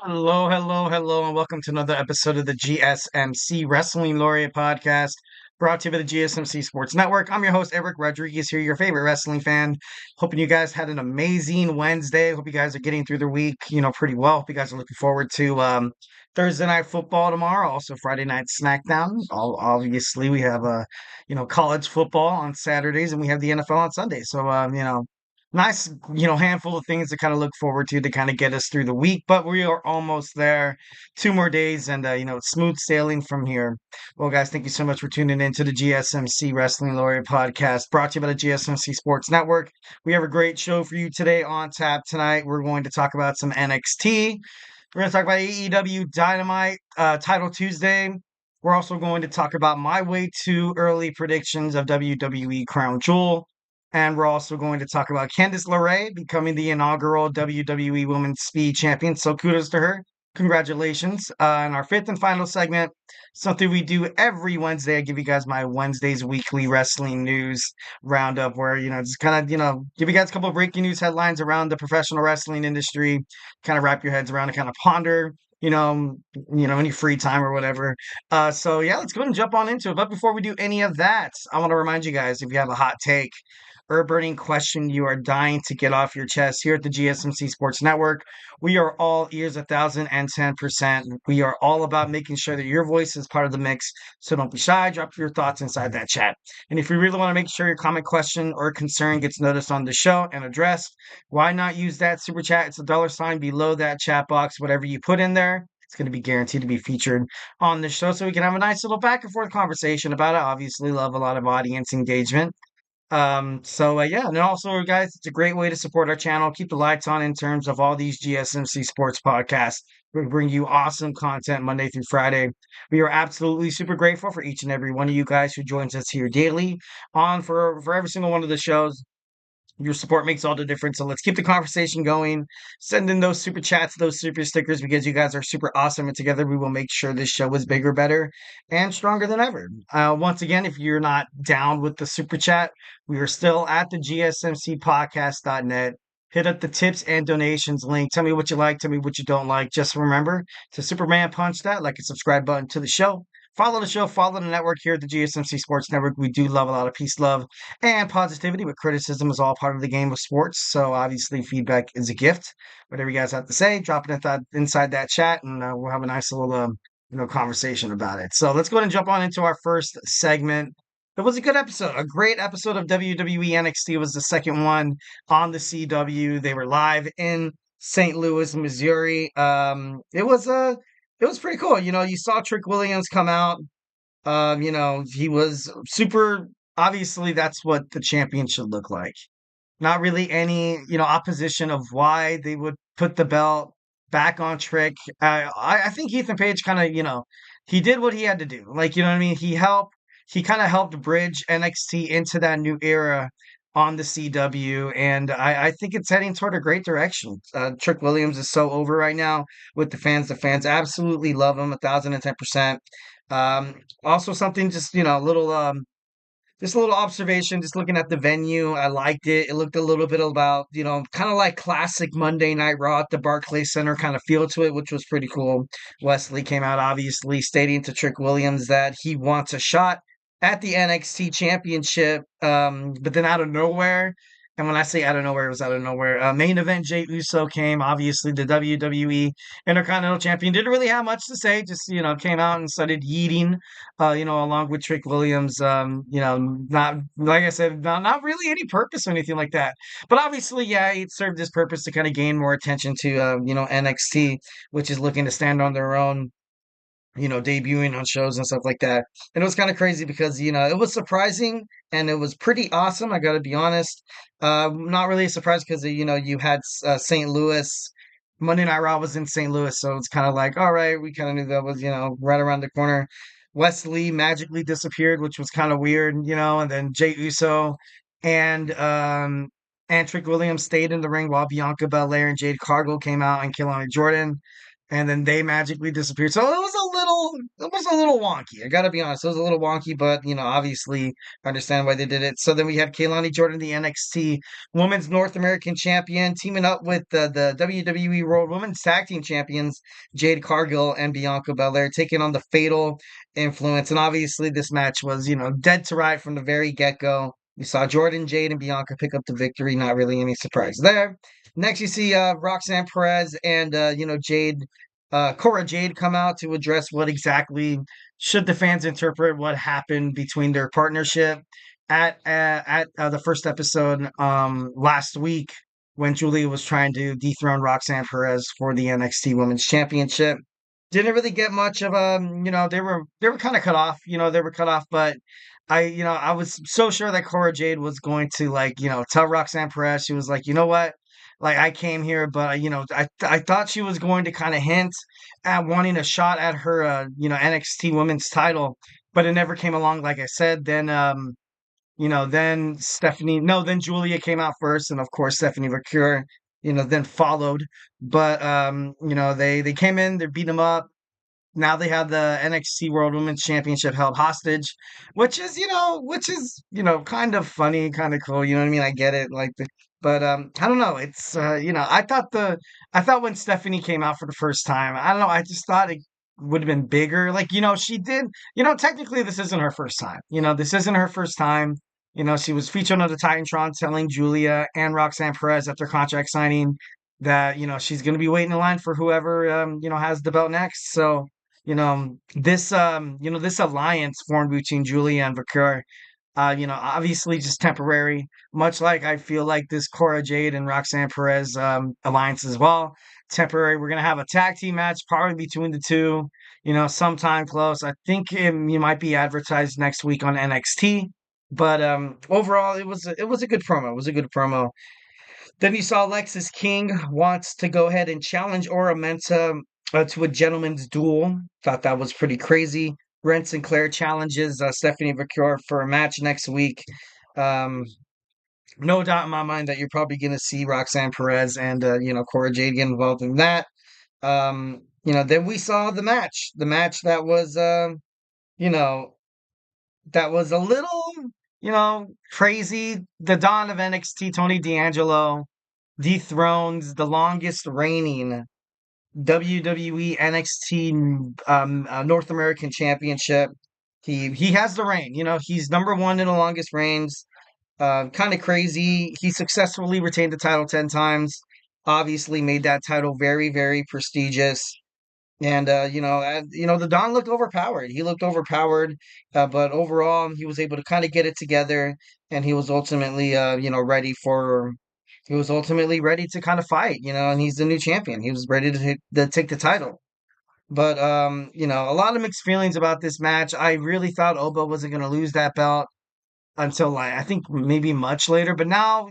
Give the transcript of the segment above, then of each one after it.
Hello, hello, hello, and welcome to another episode of the GSMC Wrestling Laureate podcast, brought to you by the GSMC Sports Network. I'm your host, Eric Rodriguez, here, your favorite wrestling fan. Hoping you guys had an amazing Wednesday. Hope you guys are getting through the week, pretty well. Hope you guys are looking forward to Thursday night football tomorrow, also Friday night SmackDown. Obviously, we have college football on Saturdays, and we have the NFL on Sunday. So, nice, handful of things to kind of look forward to kind of get us through the week, but we are almost there. 2 more days, and it's smooth sailing from here. Well, guys, thank you so much for tuning in to the GSMC Wrestling Laureate podcast, brought to you by the GSMC Sports Network. We have a great show for you today on tap tonight. We're going to talk about some NXT. We're going to talk about AEW Dynamite, Title Tuesday. We're also going to talk about my way to early predictions of WWE Crown Jewel. And we're also going to talk about Candice LeRae becoming the inaugural WWE Women's Speed Champion. So kudos to her. Congratulations. In our fifth and final segment, something we do every Wednesday, I give you guys my Wednesday's weekly wrestling news roundup where, just kind of, give you guys a couple of breaking news headlines around the professional wrestling industry, kind of wrap your heads around and kind of ponder any free time or whatever. So yeah, let's go ahead and jump on into it. But before we do any of that, I want to remind you guys, if you have a hot take or a burning question you are dying to get off your chest here at the GSMC Sports Network, we are all ears 1,010%. We are all about making sure that your voice is part of the mix. So don't be shy. Drop your thoughts inside that chat. And if you really want to make sure your comment, question, or concern gets noticed on the show and addressed, why not use that super chat? It's a $sign below that chat box. Whatever you put in there, it's going to be guaranteed to be featured on the show so we can have a nice little back and forth conversation about it. Obviously, love a lot of audience engagement. Yeah, and also, guys, it's a great way to support our channel, keep the lights on in terms of all these GSMC sports podcasts. We bring you awesome content Monday through Friday. We are absolutely super grateful for each and every one of you guys who joins us here daily on for every single one of the shows. Your support makes all the difference. So let's keep the conversation going. Send in those super chats, those super stickers, because you guys are super awesome. And together we will make sure this show is bigger, better, and stronger than ever. Once again, if you're not down with the super chat, we are still at the GSMCpodcast.net. Hit up the tips and donations link. Tell me what you like. Tell me what you don't like. Just remember to Superman punch that like a subscribe button to the show. Follow the show, follow the network here at the GSMC Sports Network. We do love a lot of peace, love, and positivity, but criticism is all part of the game of sports. So obviously, feedback is a gift. Whatever you guys have to say, drop it inside that chat, and we'll have a nice little conversation about it. So let's go ahead and jump on into our first segment. It was a good episode, a great episode of WWE NXT. It was the second one on the CW. They were live in St. Louis, Missouri. It was pretty cool. You saw Trick Williams come out. He was super. Obviously, that's what the champion should look like. Not really any, opposition of why they would put the belt back on Trick. I think Ethan Page kind of, he did what he had to do. Like, you know what I mean? He kind of helped bridge NXT into that new era on the CW, and I think it's heading toward a great direction. Trick Williams is so over right now with the fans. The fans absolutely love him, 1,010%. Also something just, just a little observation, just looking at the venue. I liked it. It looked a little bit about, kind of like classic Monday Night Raw at the Barclays Center kind of feel to it, which was pretty cool. Wes Lee came out, obviously, stating to Trick Williams that he wants a shot at the NXT Championship. But then out of nowhere, and when I say out of nowhere, it was out of nowhere. Main event, Jade Uso came. Obviously, the WWE Intercontinental Champion didn't really have much to say. Just came out and started yeeting. Along with Trick Williams. Not like I said, not really any purpose or anything like that. But obviously, yeah, it served this purpose to kind of gain more attention to NXT, which is looking to stand on their own, debuting on shows and stuff like that. And it was kind of crazy because, it was surprising and it was pretty awesome. I got to be honest. Not really surprised because, you had St. Louis. Monday Night Raw was in St. Louis. So it's kind of like, all right, we kind of knew that was, right around the corner. Wes Lee magically disappeared, which was kind of weird, and then Jey Uso and Trick Williams stayed in the ring while Bianca Belair and Jade Cargill came out and Kelani Jordan. and then they magically disappeared. So it was a little wonky. I gotta be honest, it was a little wonky, but obviously I understand why they did it. So then we had Kaylani Jordan, the NXT Women's North American Champion, teaming up with the WWE World Women's Tag Team Champions Jade Cargill and Bianca Belair, taking on the Fatal Influence. And obviously, this match was dead to right from the very get go. You saw Jordan, Jade, and Bianca pick up the victory. Not really any surprise there. Next, you see Roxanne Perez and Jade, Cora Jade come out to address what exactly should the fans interpret what happened between their partnership at the first episode last week when Julia was trying to dethrone Roxanne Perez for the NXT Women's Championship. Didn't really get much of they were kind of cut off, they were cut off, but I was so sure that Cora Jade was going to tell Roxanne Perez. She was like, you know what? Like I came here, but I thought she was going to kind of hint at wanting a shot at her NXT Women's title, but it never came along. Like I said, then Stephanie, no, then Julia came out first, and of course Stephanie Vaquer, then followed. But they came in, they beat them up. Now they have the NXT World Women's Championship held hostage, which is kind of funny, kind of cool. You know what I mean? I get it, but I don't know. It's I thought when Stephanie came out for the first time, I don't know. I just thought it would have been bigger. Like she did. Technically this isn't her first time. This isn't her first time. She was featured on the Titantron telling Julia and Roxanne Perez at their contract signing that she's going to be waiting in line for whoever has the belt next. So this alliance formed between Julia and Vaquer, obviously just temporary, much like I feel like this Cora Jade and Roxanne Perez alliance as well. Temporary. We're gonna have a tag team match probably between the two, sometime close. I think you might be advertised next week on NXT. But overall, it was a good promo. It was a good promo. Then you saw Lexis King wants to go ahead and challenge Ora Menta to a gentleman's duel. Thought that was pretty crazy. Ren Sinclair challenges Stephanie Vaquer for a match next week. Um, no doubt in my mind that you're probably going to see Roxanne Perez and Cora Jade get involved in that. Then we saw the match that was you know that was a little crazy. The Dawn of NXT, Tony D'Angelo dethrones the longest reigning WWE NXT North American Championship. He has the reign. He's number one in the longest reigns. Kind of crazy. He successfully retained the title 10 times. Obviously, made that title very, very prestigious. And the Don looked overpowered. He looked overpowered, but overall, he was able to kind of get it together, and he was ultimately, ready for. He was ultimately ready to kind of fight, and he's the new champion. He was ready to take the title. But a lot of mixed feelings about this match. I really thought Oba wasn't going to lose that belt until I think maybe much later. But now,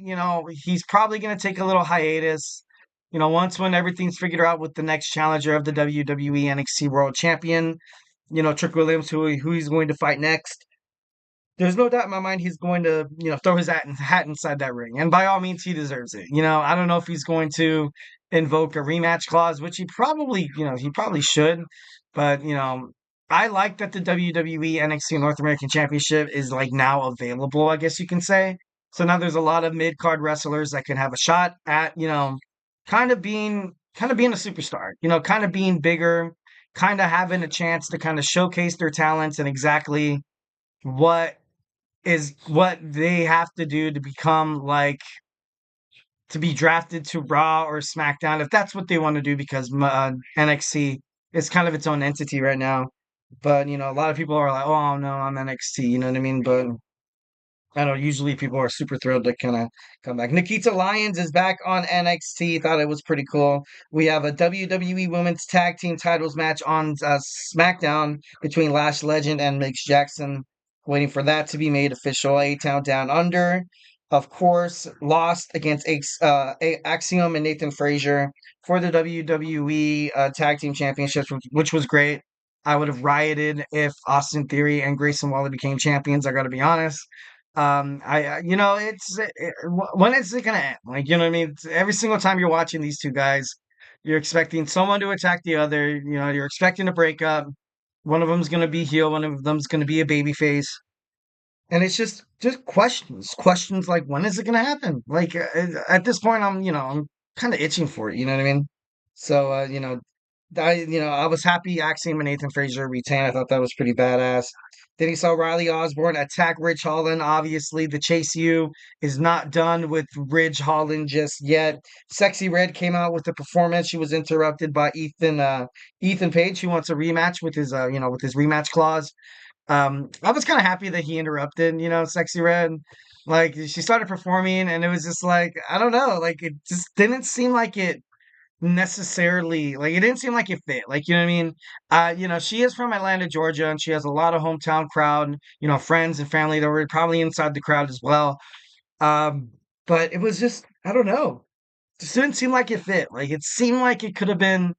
he's probably going to take a little hiatus. Once when everything's figured out with the next challenger of the WWE NXT World Champion, Trick Williams, who he's going to fight next. There's no doubt in my mind he's going to, throw his hat inside that ring. And by all means, he deserves it. I don't know if he's going to invoke a rematch clause, which he probably should. But, I like that the WWE NXT North American Championship is now available, I guess you can say. So now there's a lot of mid-card wrestlers that can have a shot at, kind of being a superstar, kind of being bigger, kind of having a chance to kind of showcase their talents and exactly what what they have to do to become to be drafted to Raw or SmackDown if that's what they want to do because NXT is kind of its own entity right now. But a lot of people are like, "Oh no, I'm NXT," you know what I mean? But I know usually people are super thrilled to kind of come back. Nikita Lyons is back on NXT. Thought it was pretty cool. We have a WWE Women's Tag Team Titles match on SmackDown between Lash Legend and Mick Jackson. Waiting for that to be made official. A-Town Down Under, of course, lost against Axiom and Nathan Fraser for the WWE Tag Team Championships, which was great. I would have rioted if Austin Theory and Grayson Waller became champions. I got to be honest. When is it gonna end? What I mean? Every single time you're watching these two guys, You're expecting someone to attack the other. You're expecting a breakup. One of them's gonna be heel. One of them's gonna be a babyface. And it's just questions like when is it gonna happen? Like at this point, I'm kind of itching for it. You know what I mean? So I was happy Axiom and Nathan Fraser retained. I thought that was pretty badass. Then he saw Riley Osborne attack Ridge Holland. Obviously, the Chase U is not done with Ridge Holland just yet. Sexy Red came out with the performance. She was interrupted by Ethan Page, who wants a rematch with his rematch clause. I was kind of happy that he interrupted, Sexy Red. Like she started performing, and it was just like I don't know, like it just didn't seem like it necessarily like it didn't seem like it fit. Like you know what I mean? She is from Atlanta, Georgia, and she has a lot of hometown crowd, friends and family that were probably inside the crowd as well. Um, but it was just I don't know, just didn't seem like it fit. Like it seemed like it could have been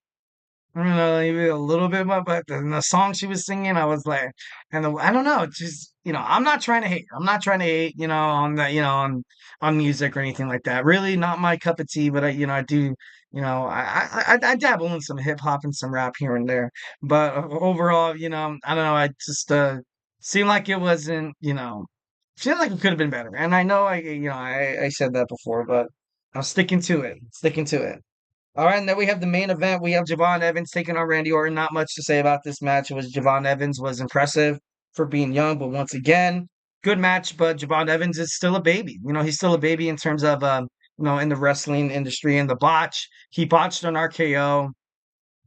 I don't know, maybe a little bit more, but the song she was singing, I was like, I don't know, just I'm not trying to hate. I'm not trying to hate, on the, on music or anything like that. Really, not my cup of tea. But I do, I dabble in some hip hop and some rap here and there. But overall, I don't know. I just seemed like it wasn't, seemed like it could have been better. And I know I said that before, but I'm sticking to it. Sticking to it. All right, and then we have the main event. We have Javon Evans taking on Randy Orton. Not much to say about this match. It was Javon Evans was impressive for being young, but once again, good match. But Javon Evans is still a baby. He's still a baby in terms of in the wrestling industry and the botch. He botched an RKO.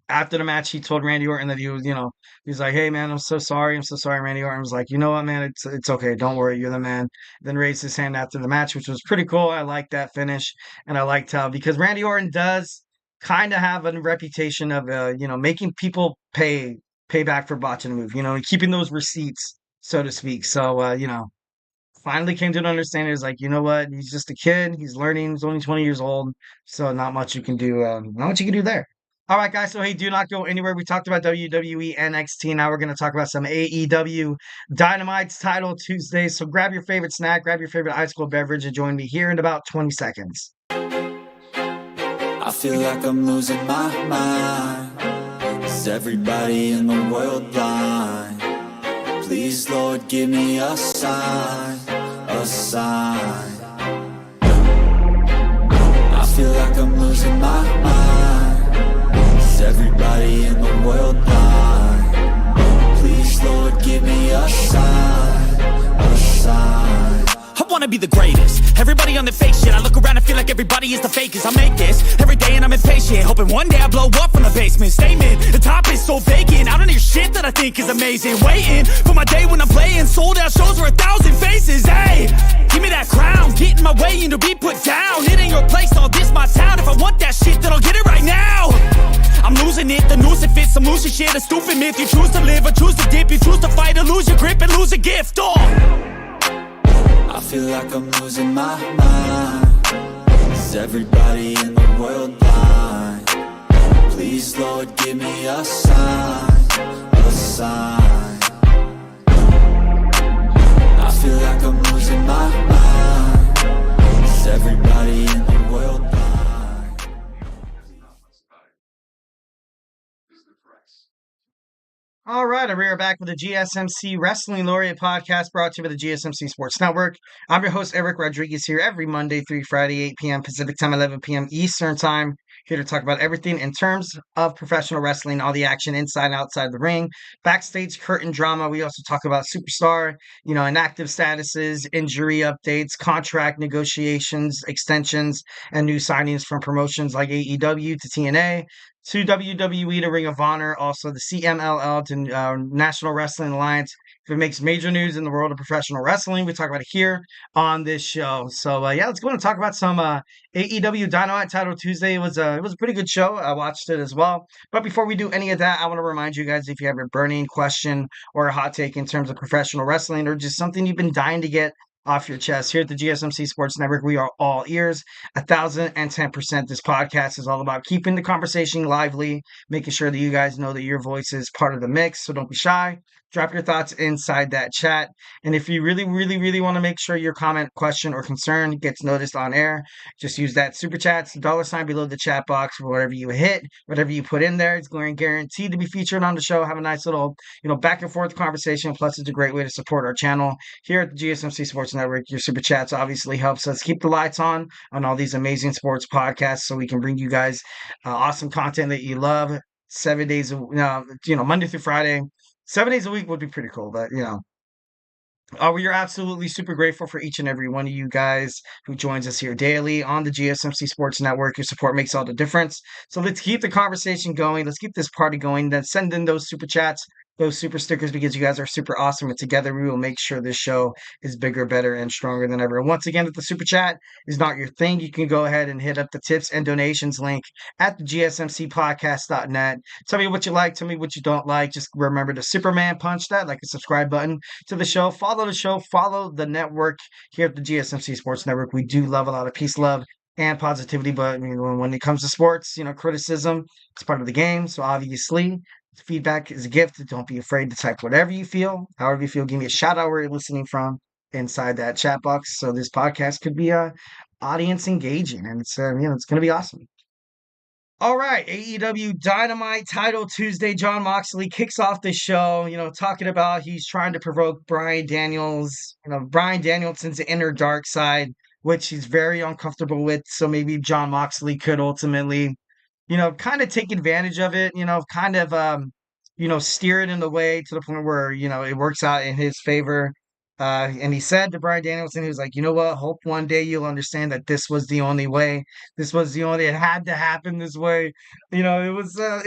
After the match, he told Randy Orton that he's like, "Hey man, I'm so sorry. I'm so sorry." Randy Orton was like, "You know what, man? It's okay. Don't worry. You're the man." Then raised his hand after the match, which was pretty cool. I liked that finish, and I liked how because Randy Orton does kind of have a reputation of making people pay back for botching a move. And keeping those receipts, so to speak. So finally came to an understanding. Is like, you know what? He's just a kid. He's learning. He's only 20 years old. So not much you can do. Not much you can do there. All right, guys. So, hey, do not go anywhere. We talked about WWE NXT. Now we're going to talk about some AEW Dynamite's Title Tuesday. So, grab your favorite snack, grab your favorite ice cold beverage, and join me here in about 20 seconds. I feel like I'm losing my mind. Is everybody in the world blind? Please, Lord, give me a sign, a sign. I feel like I'm losing my mind. Is everybody in the world blind? Please, Lord, give me a sign, a sign. I wanna be the greatest. Everybody on the fake shit. I look around and feel like everybody is the fakest. I make this every day and I'm impatient, hoping one day I blow up from the basement. Statement, the top is so vacant. I don't hear shit that I think is amazing. Waiting for my day when I'm playing sold out shows for 1,000 faces. Hey, give me that crown, get in my way and to be put down. It ain't your place, all this my town. If I want that shit, then I'll get it right now. I'm losing it, the noose it fits, some losing shit, a stupid myth. You choose to live or choose to dip, you choose to fight or lose your grip and lose a gift. I feel like I'm losing my mind. Is everybody in the world blind? Please, Lord, give me a sign, a sign. I feel like I'm losing my mind. Is everybody in the world blind? All right, and we are back with the GSMC Wrestling Laureate podcast brought to you by the GSMC Sports Network. I'm your host, Eric Rodriguez, here every Monday through Friday, 8 p.m. Pacific Time, 11 p.m. Eastern Time. Here to talk about everything in terms of professional wrestling, all the action inside and outside the ring, backstage curtain drama. We also talk about superstar, inactive statuses, injury updates, contract negotiations, extensions, and new signings from promotions like AEW to TNA, to WWE to Ring of Honor, also the CMLL to National Wrestling Alliance. If it makes major news in the world of professional wrestling, we talk about it here on this show. So let's go and talk about some AEW Dynamite Title Tuesday. It was a pretty good show. I watched it as well. But before we do any of that, I want to remind you guys, if you have a burning question or a hot take in terms of professional wrestling or just something you've been dying to get off your chest, here at the GSMC Sports Network, we are all ears. 1,010%. This podcast is all about keeping the conversation lively, making sure that you guys know that your voice is part of the mix. So don't be shy. Drop your thoughts inside that chat. And if you really, really, really want to make sure your comment, question, or concern gets noticed on air, just use that super chats, the dollar sign below the chat box for whatever you hit, whatever you put in there. It's going guaranteed to be featured on the show. Have a nice little, back and forth conversation. Plus, it's a great way to support our channel here at the GSMC Sports Network. Your super chats obviously helps us keep the lights on all these amazing sports podcasts, so we can bring you guys awesome content that you love 7 days, Monday through Friday. 7 days a week would be pretty cool, but we are absolutely super grateful for each and every one of you guys who joins us here daily on the GSMC Sports Network. Your support makes all the difference. So let's keep the conversation going. Let's keep this party going. Then send in those super chats, those super stickers, because you guys are super awesome. And together we will make sure this show is bigger, better, and stronger than ever. And once again, if the super chat is not your thing, you can go ahead and hit up the tips and donations link at the gsmcpodcast.net. Tell me what you like. Tell me what you don't like. Just remember to Superman punch that, like a subscribe button to the show. Follow the show. Follow the network here at the GSMC Sports Network. We do love a lot of peace, love, and positivity. But when it comes to sports, criticism is part of the game. So obviously, feedback is a gift. Don't be afraid to type whatever you feel, however you feel. Give me a shout out where you're listening from inside that chat box. So this podcast could be audience engaging, and it's it's going to be awesome. All right, AEW Dynamite Title Tuesday. Jon Moxley kicks off the show, talking about he's trying to provoke Bryan Danielson's inner dark side, which he's very uncomfortable with. So maybe Jon Moxley could ultimately, kind of take advantage of it, steer it in the way to the point where, it works out in his favor. And he said to Bryan Danielson, he was like, you know what? Hope one day you'll understand that this was the only way. It had to happen this way. It was a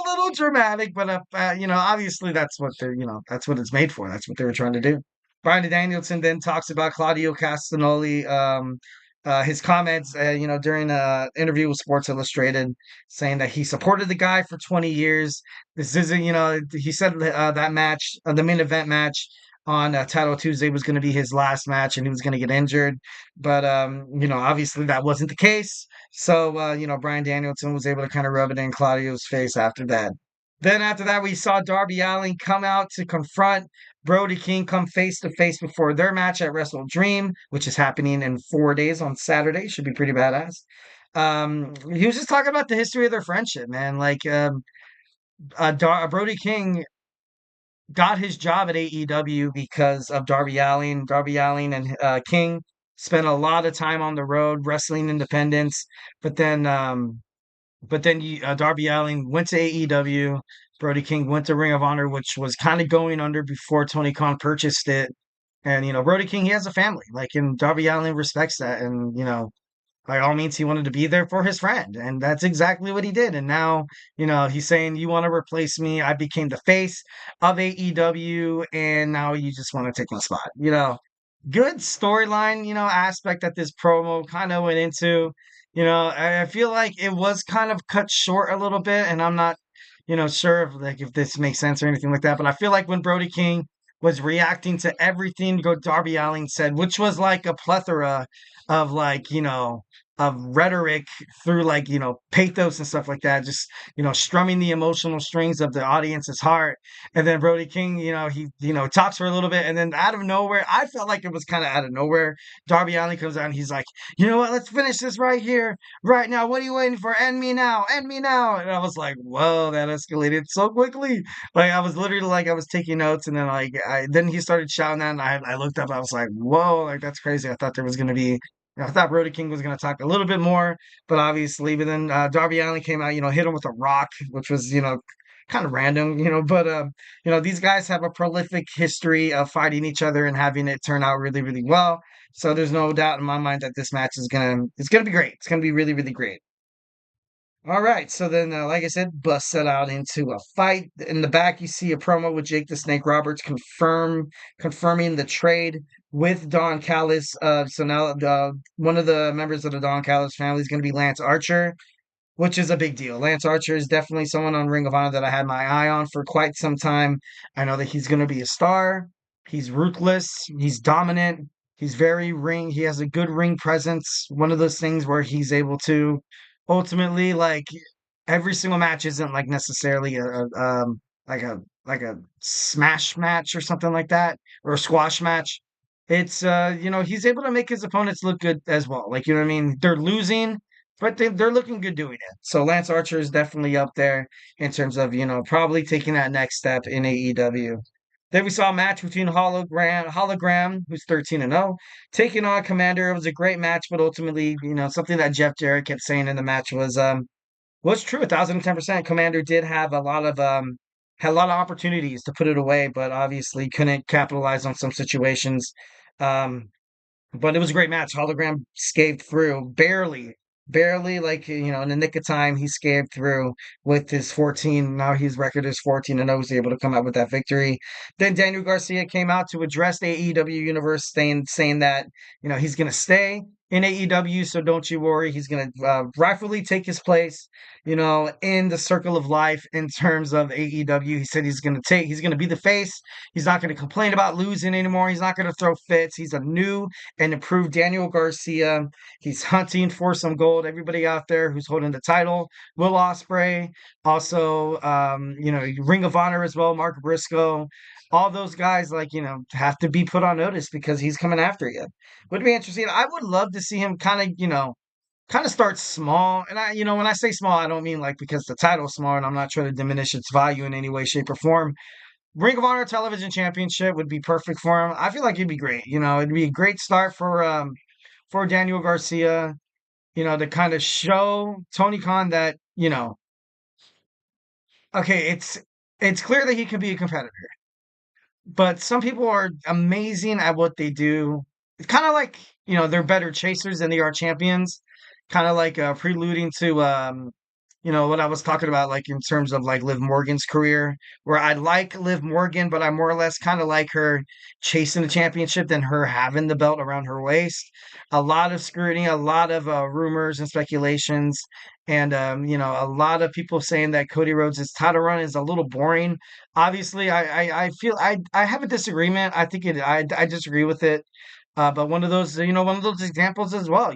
little dramatic, but, obviously that's what it's made for. That's what they were trying to do. Bryan Danielson then talks about Claudio Castagnoli, his comments, during an interview with Sports Illustrated, saying that he supported the guy for 20 years. This isn't, he said that match, the main event match on Title Tuesday was going to be his last match and he was going to get injured. But, obviously that wasn't the case. So, Bryan Danielson was able to kind of rub it in Claudio's face after that. Then after that, we saw Darby Allin come out to confront Brody King, come face to face before their match at Wrestle Dream, which is happening in 4 days on Saturday. Should be pretty badass. He was just talking about the history of their friendship, man. Like, Brody King got his job at AEW because of Darby Allin. Darby Allin and King spent a lot of time on the road wrestling independents, but then Darby Allin went to AEW. Brody King went to Ring of Honor, which was kind of going under before Tony Khan purchased it. And Brody King, he has a family, and Darby Allin respects that, and by all means, he wanted to be there for his friend, and that's exactly what he did. And now, he's saying, you want to replace me? I became the face of AEW, and now you just want to take my spot. Good storyline, aspect that this promo kind of went into. I feel like it was kind of cut short a little bit, and I'm not, sure if this makes sense or anything like that. But I feel like when Brody King was reacting to everything Darby Allin said, which was like a plethora of of rhetoric through pathos and stuff like that, just strumming the emotional strings of the audience's heart. And then Brody King, he talks for a little bit, and then out of nowhere, I felt like it was kind of out of nowhere, Darby Allin comes out and he's like, you know what, let's finish this right here, right now. What are you waiting for? End me now, end me now. And I was like, whoa, that escalated so quickly. I was literally I was taking notes, and then then he started shouting that, and I looked up, I was like, whoa, that's crazy. I thought there was going to be, I thought Brody King was going to talk a little bit more, but then Darby Allin came out, hit him with a rock, which was, kind of random, but, these guys have a prolific history of fighting each other and having it turn out really, really well. So there's no doubt in my mind that this match is it's going to be great. It's going to be really, really great. All right, so then, like I said, bust set out into a fight. In the back, you see a promo with Jake the Snake Roberts confirming the trade with Don Callis. So now one of the members of the Don Callis family is going to be Lance Archer, which is a big deal. Lance Archer is definitely someone on Ring of Honor that I had my eye on for quite some time. I know that he's going to be a star. He's ruthless. He's dominant. He's he has a good ring presence. One of those things where he's able to ultimately, every single match isn't necessarily a like a smash match or something like that, or a squash match. It's he's able to make his opponents look good as well. Like, you know what I mean? They're losing, but they're looking good doing it. So Lance Archer is definitely up there in terms of, probably taking that next step in AEW. Then we saw a match between Hologram, who's 13-0, taking on Commander. It was a great match, but ultimately, something that Jeff Jarrett kept saying in the match was true, 1,010%. Commander did have a lot of had a lot of opportunities to put it away, but obviously couldn't capitalize on some situations. Um, but it was a great match. Hologram scaved through, barely, like, in the nick of time, he scaved through with his 14. Now his record is 14-0. Was able to come out with that victory. Then Daniel Garcia came out to address the AEW universe, saying that, he's going to stay in AEW, so don't you worry. He's going to rightfully take his place, in the circle of life in terms of AEW. He said he's going to be the face. He's not going to complain about losing anymore. He's not going to throw fits. He's a new and improved Daniel Garcia. He's hunting for some gold. Everybody out there who's holding the title, Will Ospreay, also, Ring of Honor as well, Mark Briscoe, all those guys, like, have to be put on notice because he's coming after you. Would be interesting. I would love to see him kind of start small. And when I say small, I don't mean like because the title's small, and I'm not trying to diminish its value in any way, shape, or form. Ring of Honor Television Championship would be perfect for him. I feel like it'd be great. It'd be a great start for Daniel Garcia, to kind of show Tony Khan that, okay, it's clear that he can be a competitor. But some people are amazing at what they do. It's kind of like, they're better chasers than they are champions. Kind of like preluding to what I was talking about, like in terms of like Liv Morgan's career, where I like Liv Morgan, but I more or less kind of like her chasing the championship than her having the belt around her waist. A lot of scrutiny, a lot of rumors and speculations, and a lot of people saying that Cody Rhodes' title run is a little boring. Obviously, I feel I have a disagreement. I disagree with it. But one of those examples as well.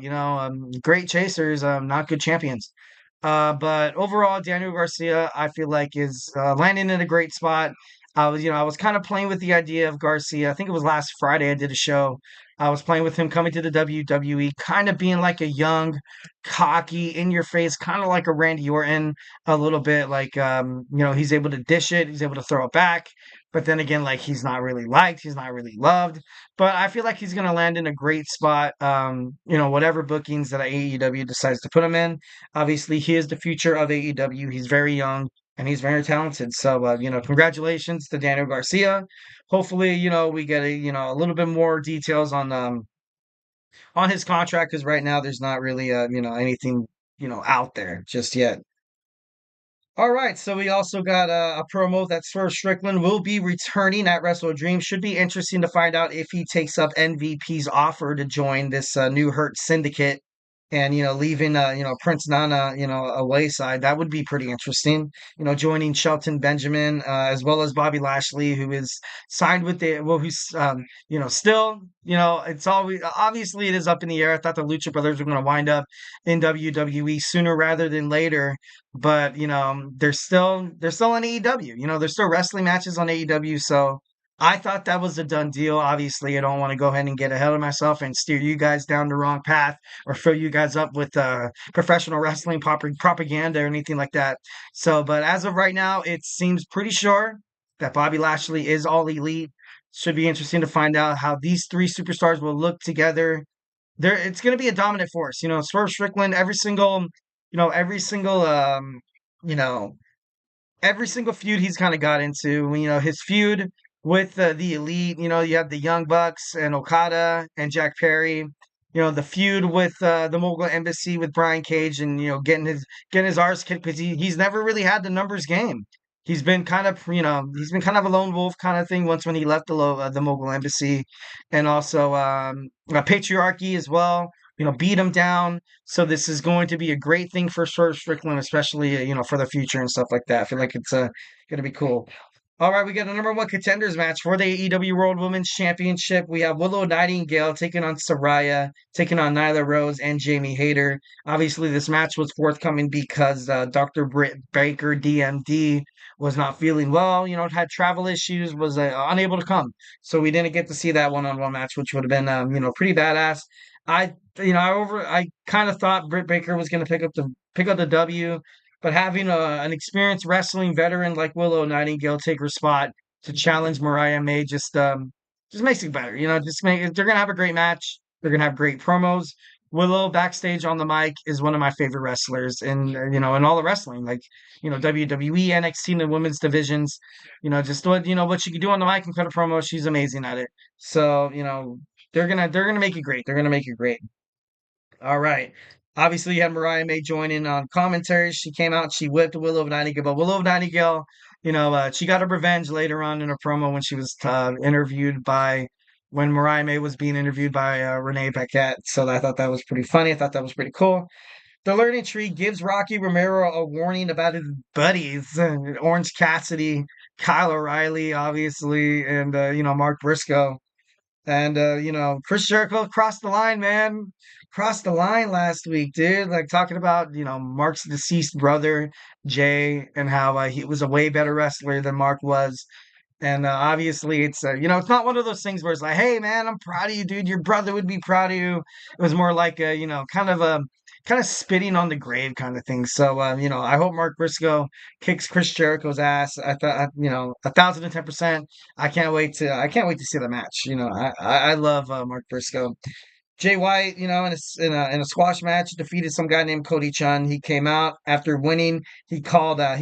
Great chasers, not good champions. But overall, Daniel Garcia, I feel like is landing in a great spot. I was kind of playing with the idea of Garcia. I think it was last Friday I did a show. I was playing with him coming to the WWE, kind of being like a young, cocky, in your face, kind of like a Randy Orton, a little bit like he's able to dish it, he's able to throw it back. But then again, like he's not really liked, he's not really loved. But I feel like he's gonna land in a great spot. Whatever bookings that AEW decides to put him in. Obviously, he is the future of AEW. He's very young and he's very talented. So, congratulations to Daniel Garcia. Hopefully, we get a little bit more details on his contract because right now there's not really anything out there just yet. All right, so we also got a promo that Swerve Strickland will be returning at Wrestle Dream. Should be interesting to find out if he takes up NVP's offer to join this new Hurt Syndicate and, leaving, Prince Nana, a wayside. That would be pretty interesting, joining Shelton Benjamin, as well as Bobby Lashley, who is signed with still, it's always, obviously it is up in the air. I thought the Lucha Brothers were going to wind up in WWE sooner rather than later. But they're still on AEW. There's still wrestling matches on AEW. So I thought that was a done deal. Obviously, I don't want to go ahead and get ahead of myself and steer you guys down the wrong path or fill you guys up with professional wrestling propaganda or anything like that. So, but as of right now, it seems pretty sure that Bobby Lashley is all elite. Should be interesting to find out how these three superstars will look together. It's going to be a dominant force. Swerve Strickland, you know, every single feud he's kind of got into. His feud with the Elite. You have the Young Bucks and Okada and Jack Perry. The feud with the Mogul Embassy with Brian Cage, and getting his arse kicked because he's never really had the numbers game. He's been kind of a lone wolf kind of thing once when he left the Mogul Embassy, and also Patriarchy as well. Beat him down. So this is going to be a great thing for Swerve Strickland, especially for the future and stuff like that. I feel like it's going to be cool. All right, we got a number one contenders match for the AEW World Women's Championship. We have Willow Nightingale taking on Saraya, taking on Nyla Rose and Jamie Hayter. Obviously, this match was forthcoming because Dr. Britt Baker, DMD, was not feeling well. Had travel issues, was unable to come, so we didn't get to see that one-on-one match, which would have been pretty badass. I kind of thought Britt Baker was going to pick up the W. But having an experienced wrestling veteran like Willow Nightingale take her spot to challenge Mariah May just makes it better. They're gonna have a great match. They're gonna have great promos. Willow backstage on the mic is one of my favorite wrestlers in all the wrestling, like WWE, NXT, and the women's divisions. Just what she can do on the mic and cut a promo. She's amazing at it. So they're gonna make it great. They're gonna make it great. All right. Obviously, you had Mariah May join in on commentary. She came out, she whipped Willow Nightingale, but Willow Nightingale, she got her revenge later on in a promo when she was when Mariah May was being interviewed by Renee Paquette. So I thought that was pretty funny. I thought that was pretty cool. The Learning Tree gives Rocky Romero a warning about his buddies, Orange Cassidy, Kyle O'Reilly, obviously, and Mark Briscoe. And Chris Jericho crossed the line, man. Crossed the line last week, dude. Like talking about, Mark's deceased brother, Jay, and how he was a way better wrestler than Mark was. And obviously, it's not one of those things where it's like, hey, man, I'm proud of you, dude. Your brother would be proud of you. It was more like kind of spitting on the grave kind of thing. So, I hope Mark Briscoe kicks Chris Jericho's ass. I thought, 1,010%. I can't wait to see the match. I love Mark Briscoe. Jay White, in a squash match, defeated some guy named Cody Chun. He came out after winning. He called out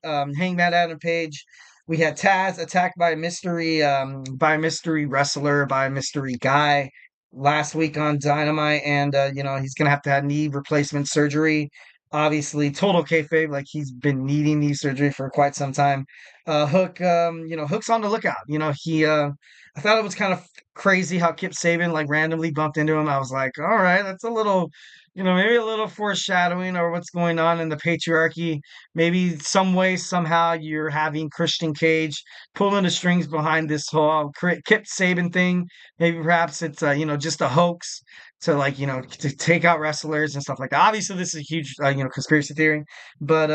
Hangman Adam Page. We had Taz attacked by mystery wrestler, by mystery guy last week on Dynamite, and he's gonna have to have knee replacement surgery. Obviously, total kayfabe, like he's been needing knee surgery for quite some time. Hook's on the lookout. I thought it was kind of crazy how Kip Sabian like randomly bumped into him. I was like, all right, that's a little, maybe a little foreshadowing or what's going on in the patriarchy. Maybe some way, somehow, you're having Christian Cage pulling the strings behind this whole Kip Sabian thing. Maybe perhaps it's just a hoax to to take out wrestlers and stuff like that. Obviously, this is a huge conspiracy theory, but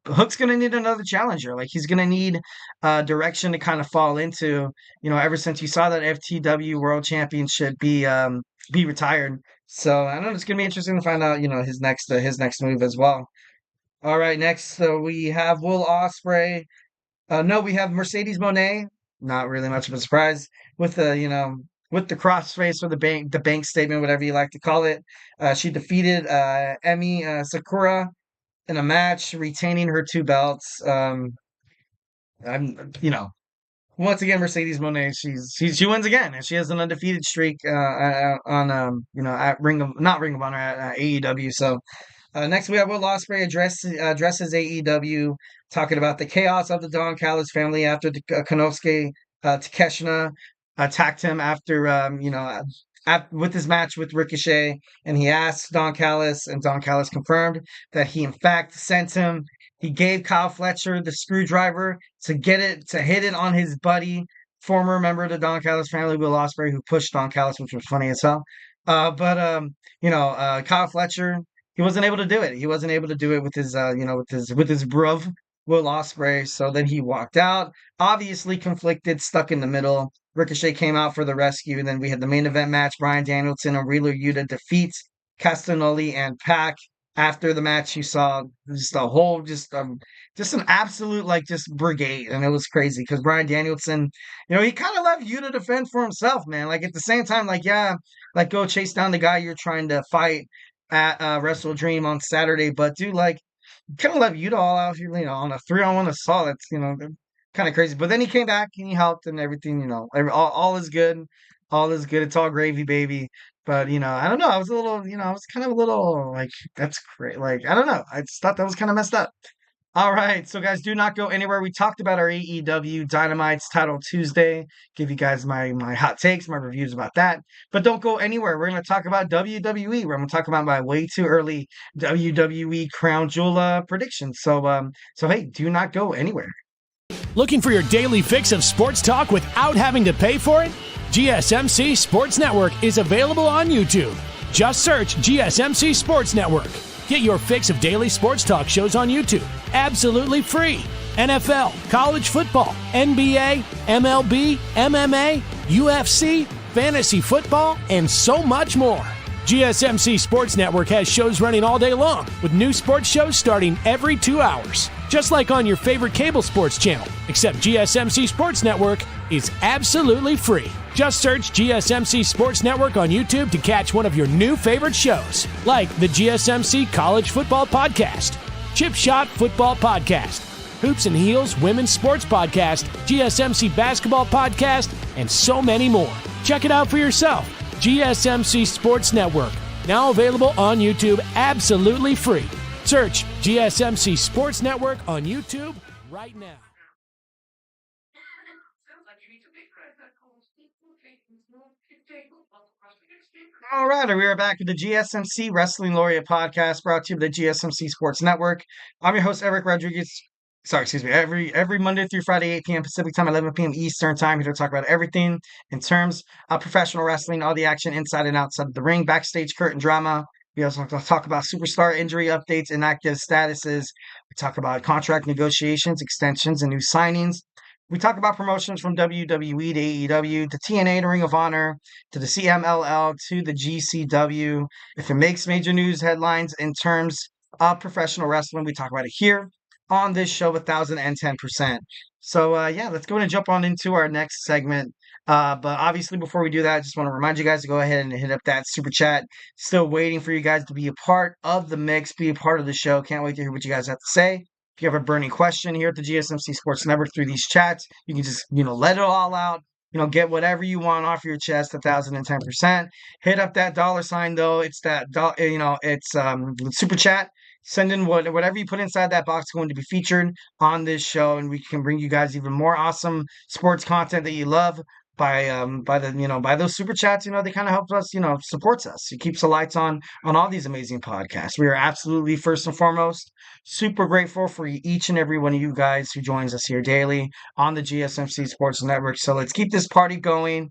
Hook's gonna need another challenger. Like he's gonna need direction to kind of fall into. Ever since you saw that FTW World Championship be retired. So I don't know. It's gonna be interesting to find out his next move as well. All right, next we have Will Ospreay. No, we have Mercedes Moné. Not really much of a surprise with the crossface or the bank statement, whatever you like to call it. She defeated Emi Sakura in a match, retaining her two belts. I'm once again Mercedes Moné. She wins again, and she has an undefeated streak on at not Ring of Honor at AEW. So next we have Will Ospreay addresses AEW, talking about the chaos of the Don Callis family after the Konosuke Takeshita attacked him after with his match with Ricochet, and he asked Don Callis, and Don Callis confirmed that he in fact sent him. He gave Kyle Fletcher the screwdriver to hit it on his buddy, former member of the Don Callis family, Will Ospreay, who pushed Don Callis, which was funny as hell. But Kyle Fletcher, he wasn't able to do it. He wasn't able to do it with his bruv, Will Ospreay. So then he walked out, obviously conflicted, stuck in the middle. Ricochet came out for the rescue, and then we had the main event match. Bryan Danielson and Wheeler Yuta defeats Castagnoli and Pac. After the match, you saw just a whole, just an absolute just brigade, and it was crazy because Bryan Danielson, he kind of left Yuta to fend for himself, man. Like at the same time, go chase down the guy you're trying to fight at Wrestle Dream on Saturday, but dude, kind of left Yuta all out here, on a 3-on-1 assault. It's kind of crazy. But then he came back and he helped and everything. All is good. All is good. It's all gravy, baby. But I don't know. I was a little, I was kind of a little that's great. I don't know. I just thought that was kind of messed up. All right, so guys, do not go anywhere. We talked about our AEW Dynamite's Title Tuesday. Give you guys my hot takes, my reviews about that. But don't go anywhere. We're going to talk about WWE. Where I'm going to talk about my way too early WWE Crown Jewel predictions. So hey, do not go anywhere. Looking for your daily fix of sports talk without having to pay for it? GSMC Sports Network is available on YouTube. Just search GSMC Sports Network. Get your fix of daily sports talk shows on YouTube, absolutely free. NFL, college football, NBA, MLB, MMA, UFC, fantasy football, and so much more. GSMC Sports Network has shows running all day long, with new sports shows starting every 2 hours. Just like on your favorite cable sports channel, except GSMC Sports Network is absolutely free. Just search GSMC Sports Network on YouTube to catch one of your new favorite shows, like the GSMC College Football Podcast, Chip Shot Football Podcast, Hoops and Heels Women's Sports Podcast, GSMC Basketball Podcast, and so many more. Check it out for yourself. GSMC Sports Network, now available on YouTube absolutely free. Search GSMC Sports Network on YouTube right now. All right, we are back with the GSMC Wrestling Laureate podcast brought to you by the GSMC Sports Network. I'm your host, Eric Rodriguez. Every Monday through Friday, 8 p.m. Pacific time, 11 p.m. Eastern time, here to talk about everything in terms of professional wrestling, all the action inside and outside of the ring, backstage curtain drama. We also talk about superstar injury updates, inactive statuses. We talk about contract negotiations, extensions, and new signings. We talk about promotions from WWE to AEW, to TNA to Ring of Honor, to the CMLL, to the GCW. If it makes major news headlines in terms of professional wrestling, we talk about it here on this show 1010%. So let's go and jump on into our next segment. But obviously, before we do that, I just want to remind you guys to go ahead and hit up that super chat. Still waiting for you guys to be a part of the mix, be a part of the show. Can't wait to hear what you guys have to say. If you have a burning question here at the GSMC Sports Network through these chats, you can just, let it all out. Get whatever you want off your chest, 1010%. Hit up that $sign though. It's that, it's super chat. Send in whatever you put inside that box is going to be featured on this show, and we can bring you guys even more awesome sports content that you love by those super chats. They kind of help us, supports us. It keeps the lights on all these amazing podcasts. We are absolutely, first and foremost, super grateful for each and every one of you guys who joins us here daily on the GSMC Sports Network. So let's keep this party going.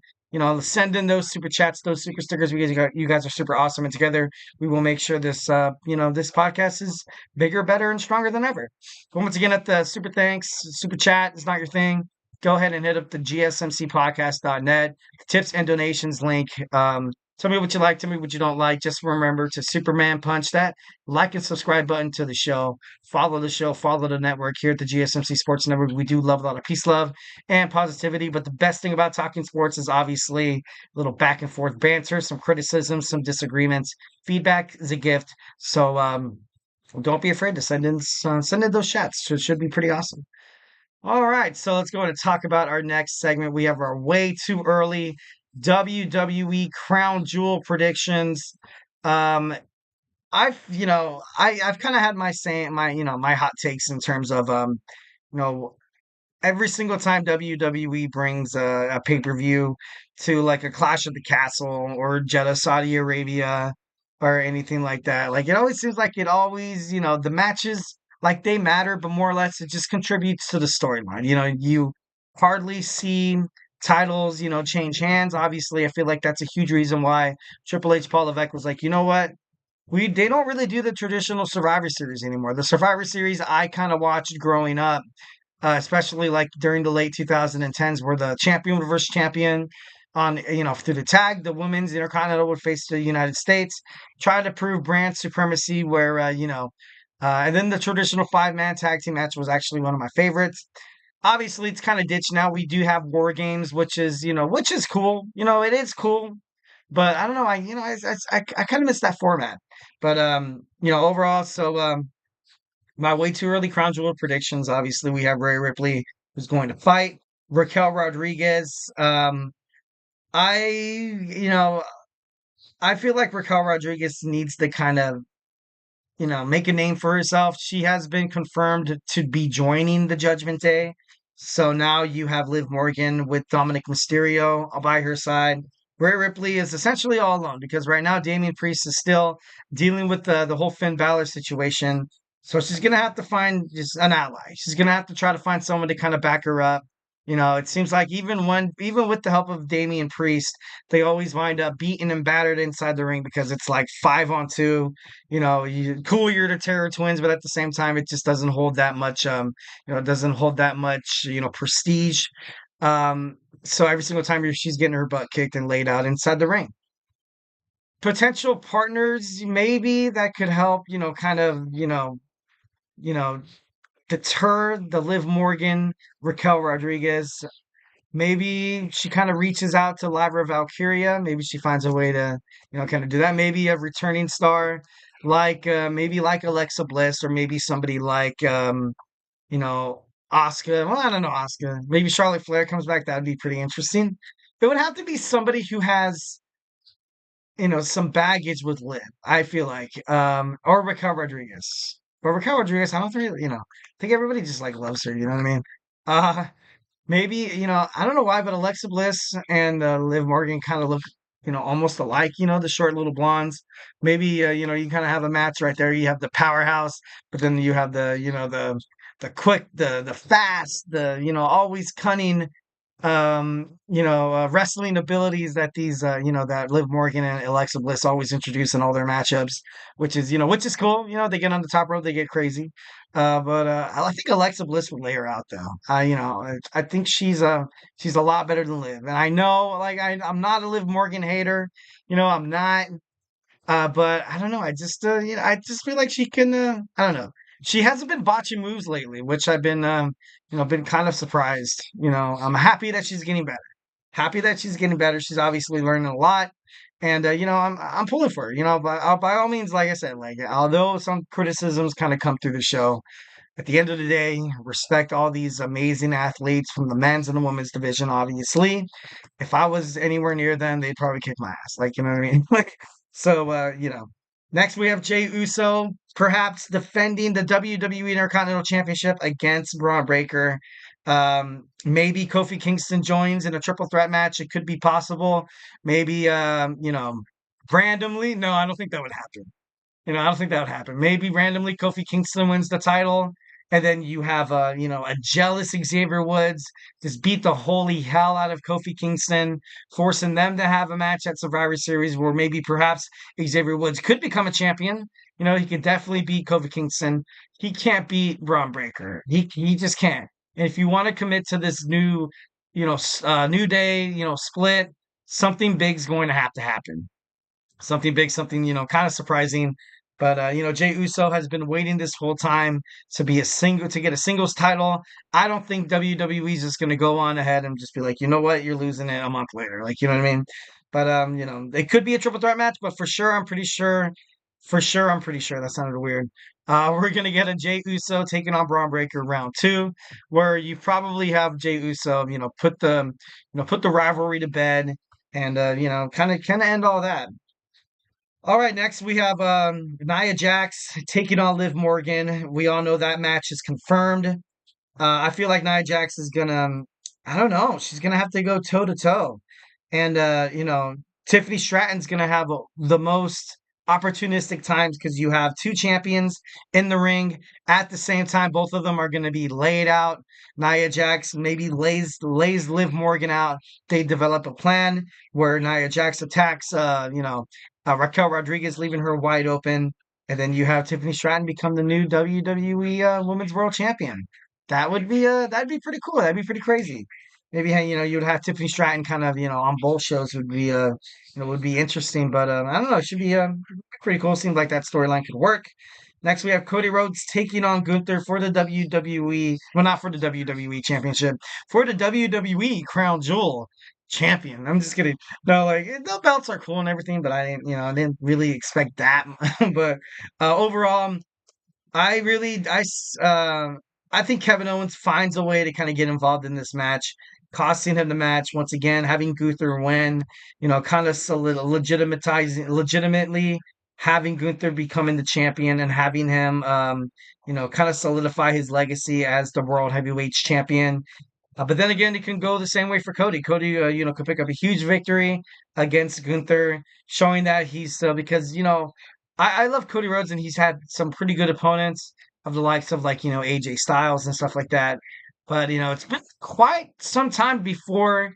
Send in those super chats, those super stickers, because you guys are super awesome. And together, we will make sure this, this podcast is bigger, better, and stronger than ever. But once again, at the super thanks, super chat is not your thing, go ahead and hit up the gsmcpodcast.net, the tips and donations link. Tell me what you like, tell me what you don't like. Just remember to Superman punch that like and subscribe button to the show. Follow the show, follow the network here at the GSMC Sports Network. We do love a lot of peace, love, and positivity. But the best thing about talking sports is obviously a little back and forth banter, some criticism, some disagreements. Feedback is a gift. So don't be afraid to send in those chats. It should be pretty awesome. All right, so let's go and talk about our next segment. We have our way too early WWE Crown Jewel predictions. I've kind of had my hot takes in terms of every single time WWE brings a pay-per-view to like a Clash of the Castle or Jeddah, Saudi Arabia, or anything like that. Like, it always seems like the matches, like, they matter, but more or less it just contributes to the storyline. You hardly see titles, change hands. Obviously, I feel like that's a huge reason why Triple H, Paul Levesque was like, you know what? They don't really do the traditional Survivor Series anymore. The Survivor Series I kind of watched growing up, especially like during the late 2010s, where the champion versus champion on, through the tag, the women's Intercontinental would face the United States, try to prove brand supremacy where, and then the traditional 5-man tag team match was actually one of my favorites. Obviously, it's kind of ditched now. We do have War Games, which is cool. It is cool. But I don't know. I kind of miss that format. But, overall, so my way too early Crown Jewel predictions. Obviously, we have Rhea Ripley, who's going to fight Raquel Rodriguez. I feel like Raquel Rodriguez needs to kind of, make a name for herself. She has been confirmed to be joining the Judgment Day. So now you have Liv Morgan with Dominic Mysterio by her side. Rhea Ripley is essentially all alone because right now Damian Priest is still dealing with the whole Finn Balor situation. So she's gonna have to find just an ally. She's gonna have to try to find someone to kind of back her up. It seems like even with the help of Damian Priest, they always wind up beaten and battered inside the ring because it's like 5-on-2. Cool, you're the Terror Twins, but at the same time, it just doesn't hold that much. It doesn't hold that much. Prestige. So every single time she's getting her butt kicked and laid out inside the ring. Potential partners, maybe that could help. Kind of. You know, deter the Liv Morgan, Raquel Rodriguez. Maybe she kind of reaches out to Lyra Valkyria. Maybe she finds a way to, kind of do that. Maybe a returning star maybe like Alexa Bliss, or maybe somebody like, Asuka. Well, I don't know, Asuka. Maybe Charlotte Flair comes back. That'd be pretty interesting. It would have to be somebody who has, some baggage with Liv, I feel like, or Raquel Rodriguez. But Raquel Rodriguez, I don't really, I think everybody just like loves her. You know what I mean? Uh, Maybe, I don't know why, but Alexa Bliss and Liv Morgan kind of look, almost alike. The short little blondes. Maybe, you kind of have a match right there. You have the powerhouse, but then you have the quick, the fast, always cunning wrestling abilities that these, that Liv Morgan and Alexa Bliss always introduce in all their matchups, which is cool. They get on the top rope, they get crazy. But I think Alexa Bliss would lay her out though. I think she's a lot better than Liv, and I know, like, I'm not a Liv Morgan hater. I'm not. But I don't know. I just feel like she can. I don't know. She hasn't been botching moves lately, which I've been kind of surprised. I'm happy that she's getting better. Happy that she's getting better. She's obviously learning a lot, and I'm pulling for her. By all means, like I said, like although some criticisms kind of come through the show, at the end of the day, respect all these amazing athletes from the men's and the women's division. Obviously, if I was anywhere near them, they'd probably kick my ass. Like, you know what I mean? Like, so, next we have Jey Uso, perhaps defending the WWE Intercontinental Championship against Braun Breaker. Maybe Kofi Kingston joins in a triple threat match. It could be possible. Maybe, randomly. No, I don't think that would happen. I don't think that would happen. Maybe randomly Kofi Kingston wins the title, and then you have a jealous Xavier Woods just beat the holy hell out of Kofi Kingston, forcing them to have a match at Survivor Series where maybe perhaps Xavier Woods could become a champion. He could definitely beat Kofi Kingston. He can't beat Braun Breaker. He just can't. And if you want to commit to this new, new day, split, something big's going to have to happen. Something big, something, kind of surprising. But Jey Uso has been waiting this whole time to get a singles title. I don't think WWE is just gonna go on ahead and just be like, you know what, you're losing it a month later. Like, you know what I mean? But it could be a triple threat match, but for sure, I'm pretty sure that sounded weird. We're gonna get a Jey Uso taking on Braun Breaker round 2, where you probably have Jey Uso, put the rivalry to bed and kind of end all that. All right, next we have Nia Jax taking on Liv Morgan. We all know that match is confirmed. I feel like Nia Jax is gonna, I don't know, she's gonna have to go toe to toe, and Tiffany Stratton's gonna have the most opportunistic times because you have two champions in the ring at the same time. Both of them are gonna be laid out. Nia Jax maybe lays Liv Morgan out. They develop a plan where Nia Jax attacks, Raquel Rodriguez, leaving her wide open, and then you have Tiffany Stratton become the new WWE Women's World Champion. That'd be pretty cool. That'd be pretty crazy. Maybe you'd have Tiffany Stratton kind of on both shows would be interesting. But I don't know. It should be pretty cool. Seems like that storyline could work. Next, we have Cody Rhodes taking on Gunther for the WWE, well, not for the WWE Championship, for the WWE Crown Jewel Champion. I'm just kidding. No, like the belts are cool and everything, but I didn't really expect that. But overall, I really, I think Kevin Owens finds a way to kind of get involved in this match, costing him the match once again, having Gunther win, kind of legitimately having Gunther becoming the champion and having him, kind of solidify his legacy as the World Heavyweight Champion. But then again, it can go the same way for Cody. Cody, could pick up a huge victory against Gunther, showing that he's because I love Cody Rhodes and he's had some pretty good opponents. of the likes of like, AJ Styles and stuff like that. But, it's been quite some time before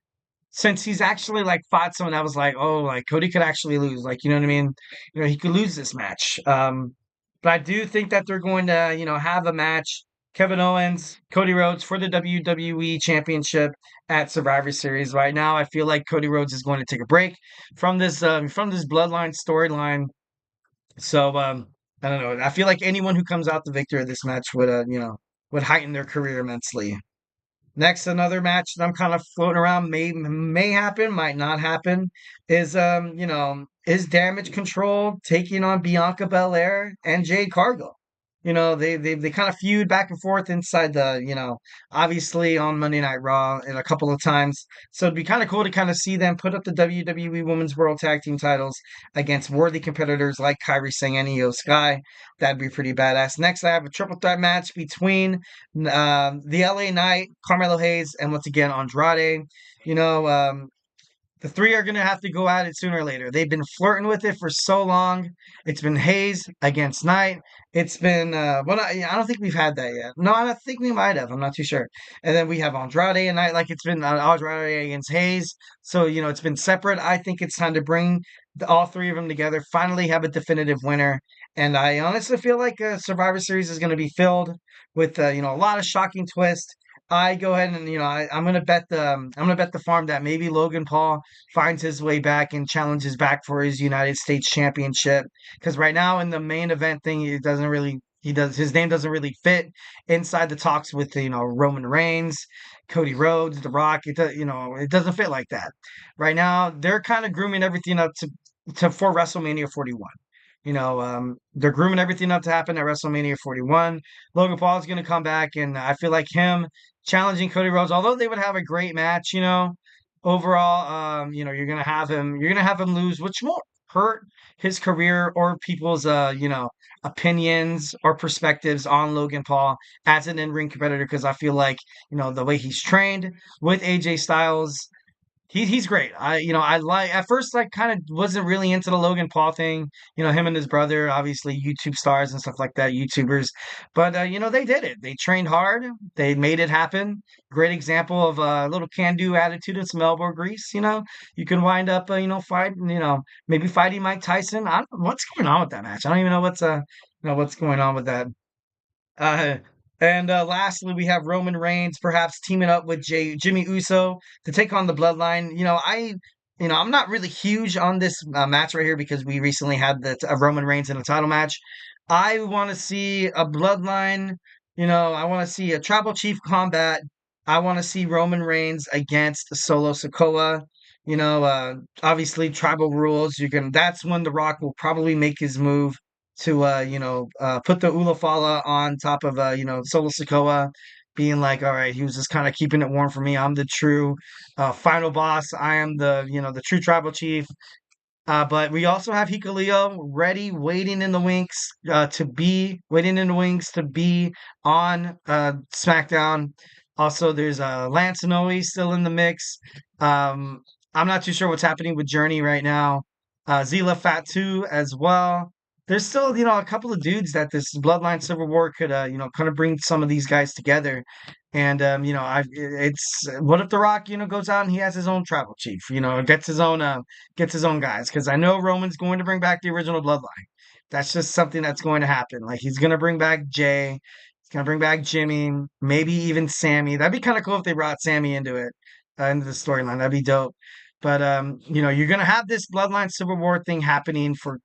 since he's actually like fought someone that was like, oh, like Cody could actually lose. Like, you know what I mean? He could lose this match. But I do think that they're going to, have a match. Kevin Owens, Cody Rhodes for the WWE Championship at Survivor Series. Right now, I feel like Cody Rhodes is going to take a break from this Bloodline storyline. So I don't know. I feel like anyone who comes out the victor of this match would would heighten their career immensely. Next, another match that I'm kind of floating around may happen, might not happen, is Damage Control taking on Bianca Belair and Jade Cargill. They kind of feud back and forth inside obviously on Monday Night Raw and a couple of times. So it'd be kind of cool to kind of see them put up the WWE Women's World Tag Team titles against worthy competitors like Kairi Sane and Io Sky. That'd be pretty badass. Next, I have a triple threat match between the LA Knight, Carmelo Hayes, and once again Andrade. The three are going to have to go at it sooner or later. They've been flirting with it for so long. It's been Hayes against Knight. It's been, I don't think we've had that yet. No, I think we might have. I'm not too sure. And then we have Andrade and Knight. Like it's been Andrade against Hayes. So, it's been separate. I think it's time to bring all three of them together, finally have a definitive winner. And I honestly feel like Survivor Series is going to be filled with, a lot of shocking twists. I go ahead and I'm gonna bet the farm that maybe Logan Paul finds his way back and challenges back for his United States Championship, because right now in the main event thing his name doesn't really fit inside the talks with Roman Reigns, Cody Rhodes, The Rock. It doesn't fit like that. Right now they're kind of grooming everything up for WrestleMania 41. They're grooming everything up to happen at WrestleMania 41. Logan Paul is going to come back, and I feel like him challenging Cody Rhodes, although they would have a great match, overall, you're going to have him lose, which won't hurt his career or people's, opinions or perspectives on Logan Paul as an in-ring competitor, because I feel like, the way he's trained with AJ Styles, he's great. I like at first I kind of wasn't really into the Logan Paul thing. Him and his brother, obviously YouTube stars and stuff like that, YouTubers. But they did it. They trained hard. They made it happen. Great example of a little can-do attitude and some elbow grease. You can wind up maybe fighting Mike Tyson. I don't know what's going on with that match. I don't even know what's going on with that. Uh, and lastly, we have Roman Reigns perhaps teaming up with Jimmy Uso to take on the Bloodline. I'm not really huge on this match right here because we recently had the Roman Reigns in a title match. I want to see a Bloodline. I want to see a Tribal Chief combat. I want to see Roman Reigns against Solo Sikoa. Obviously tribal rules. That's when The Rock will probably make his move to put the Ulafala on top of Solo Sikoa, being like, all right, he was just kind of keeping it warm for me. I'm the true final boss. I am the true tribal chief. But we also have Hikuleo ready, waiting in the wings to be on SmackDown. Also, there's Lance Noe still in the mix. I'm not too sure what's happening with Journey right now. Zila Fatu as well. There's still, a couple of dudes that this Bloodline Civil War could, kind of bring some of these guys together. And, what if The Rock, goes out and he has his own tribal chief, gets his own guys. Because I know Roman's going to bring back the original Bloodline. That's just something that's going to happen. Like, he's going to bring back Jay. He's going to bring back Jimmy, maybe even Sammy. That'd be kind of cool if they brought Sammy into it, into the storyline. That'd be dope. But, you're going to have this Bloodline Civil War thing happening for,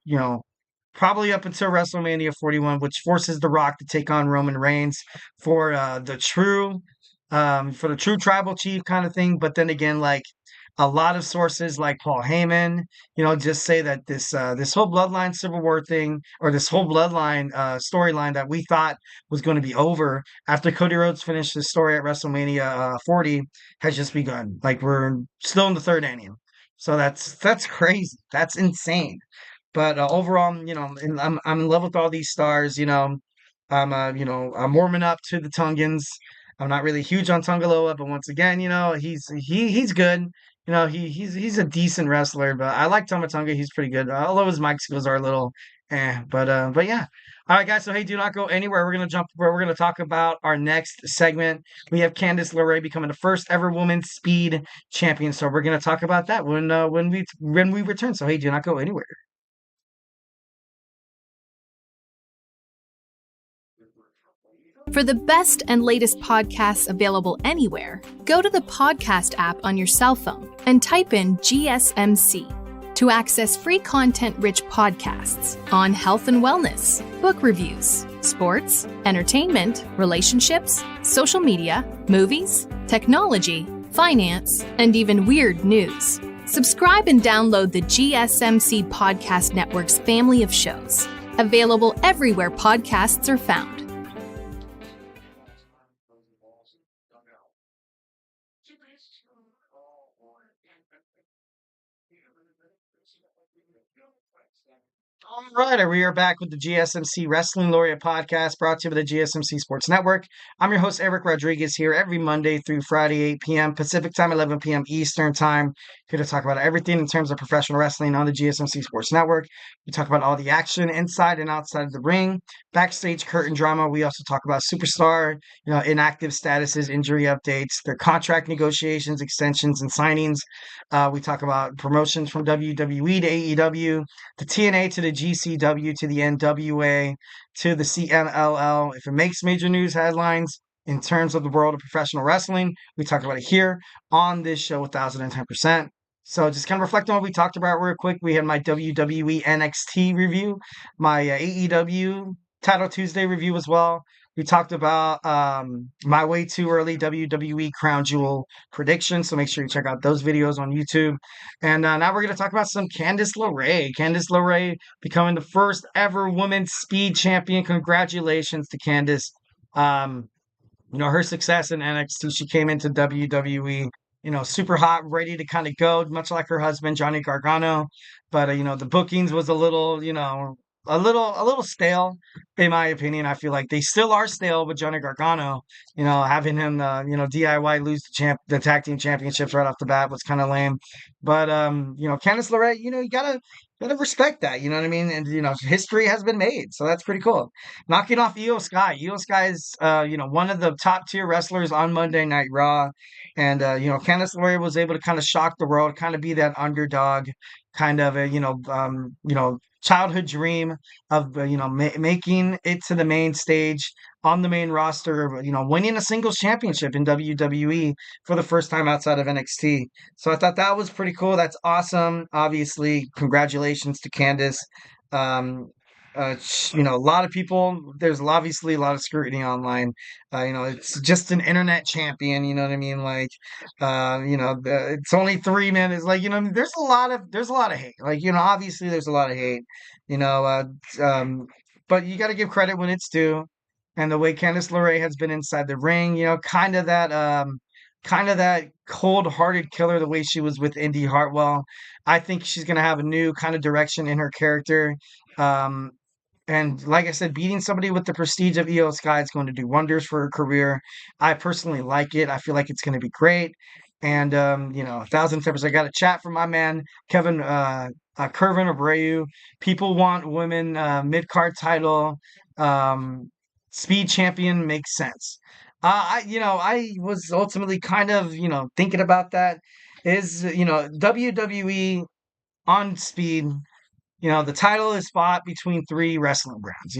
probably up until WrestleMania 41, which forces The Rock to take on Roman Reigns for the true tribal chief kind of thing. But then again, like a lot of sources like Paul Heyman, just say that this whole Bloodline Civil War thing, or this whole Bloodline storyline that we thought was going to be over after Cody Rhodes finished his story at WrestleMania 40 has just begun. Like we're still in the third inning. So that's crazy. That's insane. But overall, I'm in love with all these stars. I'm warming up to the Tungans. I'm not really huge on Tungaloa, but once again, he's good. He's a decent wrestler. But I like Tama Tonga. He's pretty good. Although his mic skills are a little But yeah. All right, guys. So hey, do not go anywhere. We're gonna jump. We're gonna talk about our next segment. We have Candice LeRae becoming the first ever woman speed champion. So we're gonna talk about that when we return. So hey, do not go anywhere. For the best and latest podcasts available anywhere, go to the podcast app on your cell phone and type in GSMC to access free content-rich podcasts on health and wellness, book reviews, sports, entertainment, relationships, social media, movies, technology, finance, and even weird news. Subscribe and download the GSMC Podcast Network's family of shows, available everywhere podcasts are found. All right, we are back with the GSMC Wrestling Laureate podcast brought to you by the GSMC Sports Network. I'm your host, Eric Rodriguez, here every Monday through Friday, 8 p.m. Pacific time, 11 p.m. Eastern time. Here to talk about everything in terms of professional wrestling on the GSMC Sports Network. We talk about all the action inside and outside of the ring, backstage curtain drama. We also talk about superstar, inactive statuses, injury updates, their contract negotiations, extensions, and signings. We talk about promotions from WWE to AEW, the TNA to the GCW to the NWA to the CMLL. If it makes major news headlines in terms of the world of professional wrestling, we talk about it here on this show 1010%. So just kind of reflect on what we talked about real quick. We had my WWE NXT review, my AEW Title Tuesday review as well. We talked about my way too early WWE Crown Jewel predictions, so make sure you check out those videos on YouTube. And now we're going to talk about some Candice LeRae. Candice LeRae becoming the first ever women's speed champion. Congratulations to Candice. Her success in NXT, she came into WWE, super hot, ready to kind of go, much like her husband, Johnny Gargano. But, the bookings was a little, a little stale, in my opinion. I feel like they still are stale with Johnny Gargano. Having him, DIY lose the tag team championships right off the bat was kind of lame. But, Candice LeRae, you gotta respect that. You know what I mean? And history has been made, so that's pretty cool. Knocking off Io Sky. Io Sky is, one of the top tier wrestlers on Monday Night Raw, and Candice LeRae was able to kind of shock the world, kind of be that underdog, kind of a childhood dream of making it to the main stage on the main roster, winning a singles championship in WWE for the first time outside of NXT. So I thought that was pretty cool. That's awesome. Obviously, congratulations to Candice. A lot of people, there's obviously a lot of scrutiny online. It's just an internet champion, you know what I mean? Like, it's only 3 minutes. Like, there's a lot of hate. Like, obviously there's a lot of hate, you know, uh, but you got to give credit when it's due. And the way Candice LeRae has been inside the ring, kind of that cold-hearted killer, the way she was with Indy Hartwell. I think she's gonna have a new kind of direction in her character. Um, and like I said, beating somebody with the prestige of Io Sky is going to do wonders for her career. I personally like it. I feel like it's going to be great. And 1,000 I got a chat from my man Kevin Kervin Abreu. People want women mid card title. Um, Speed champion makes sense. I was ultimately kind of thinking about that. Is WWE on Speed, the title is fought between three wrestling brands,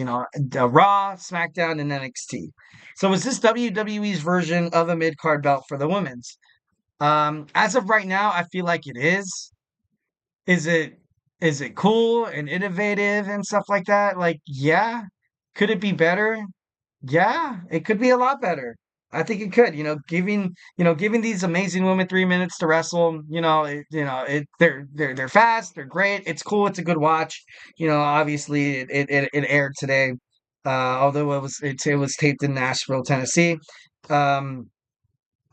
Raw, SmackDown, and NXT. So is this WWE's version of a mid-card belt for the women's? As of right now, I feel like it is. Is it cool and innovative and stuff like that? Like, yeah. Could it be better? Yeah, it could be a lot better. I think it could, giving these amazing women 3 minutes to wrestle, they're fast, they're great, it's cool, it's a good watch. Obviously it aired today, although it was taped in Nashville, Tennessee. Um,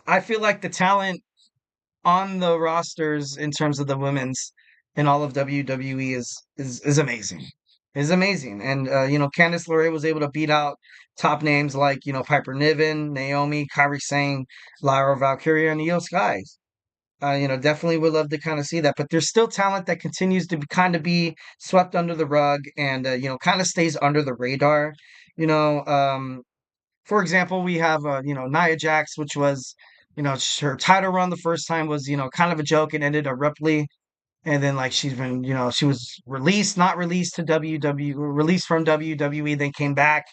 I feel like the talent on the rosters in terms of the women's in all of WWE is amazing. Is amazing. And Candice LeRae was able to beat out top names like, Piper Niven, Naomi, Kairi Sane, Lyra Valkyria, and Io Sky. Definitely would love to kind of see that. But there's still talent that continues to kind of be swept under the rug and, kind of stays under the radar. You know, for example, we have, Nia Jax, which was, her title run the first time was, kind of a joke and ended abruptly. And then like she's been, she was released, not released to released from WWE, then came back.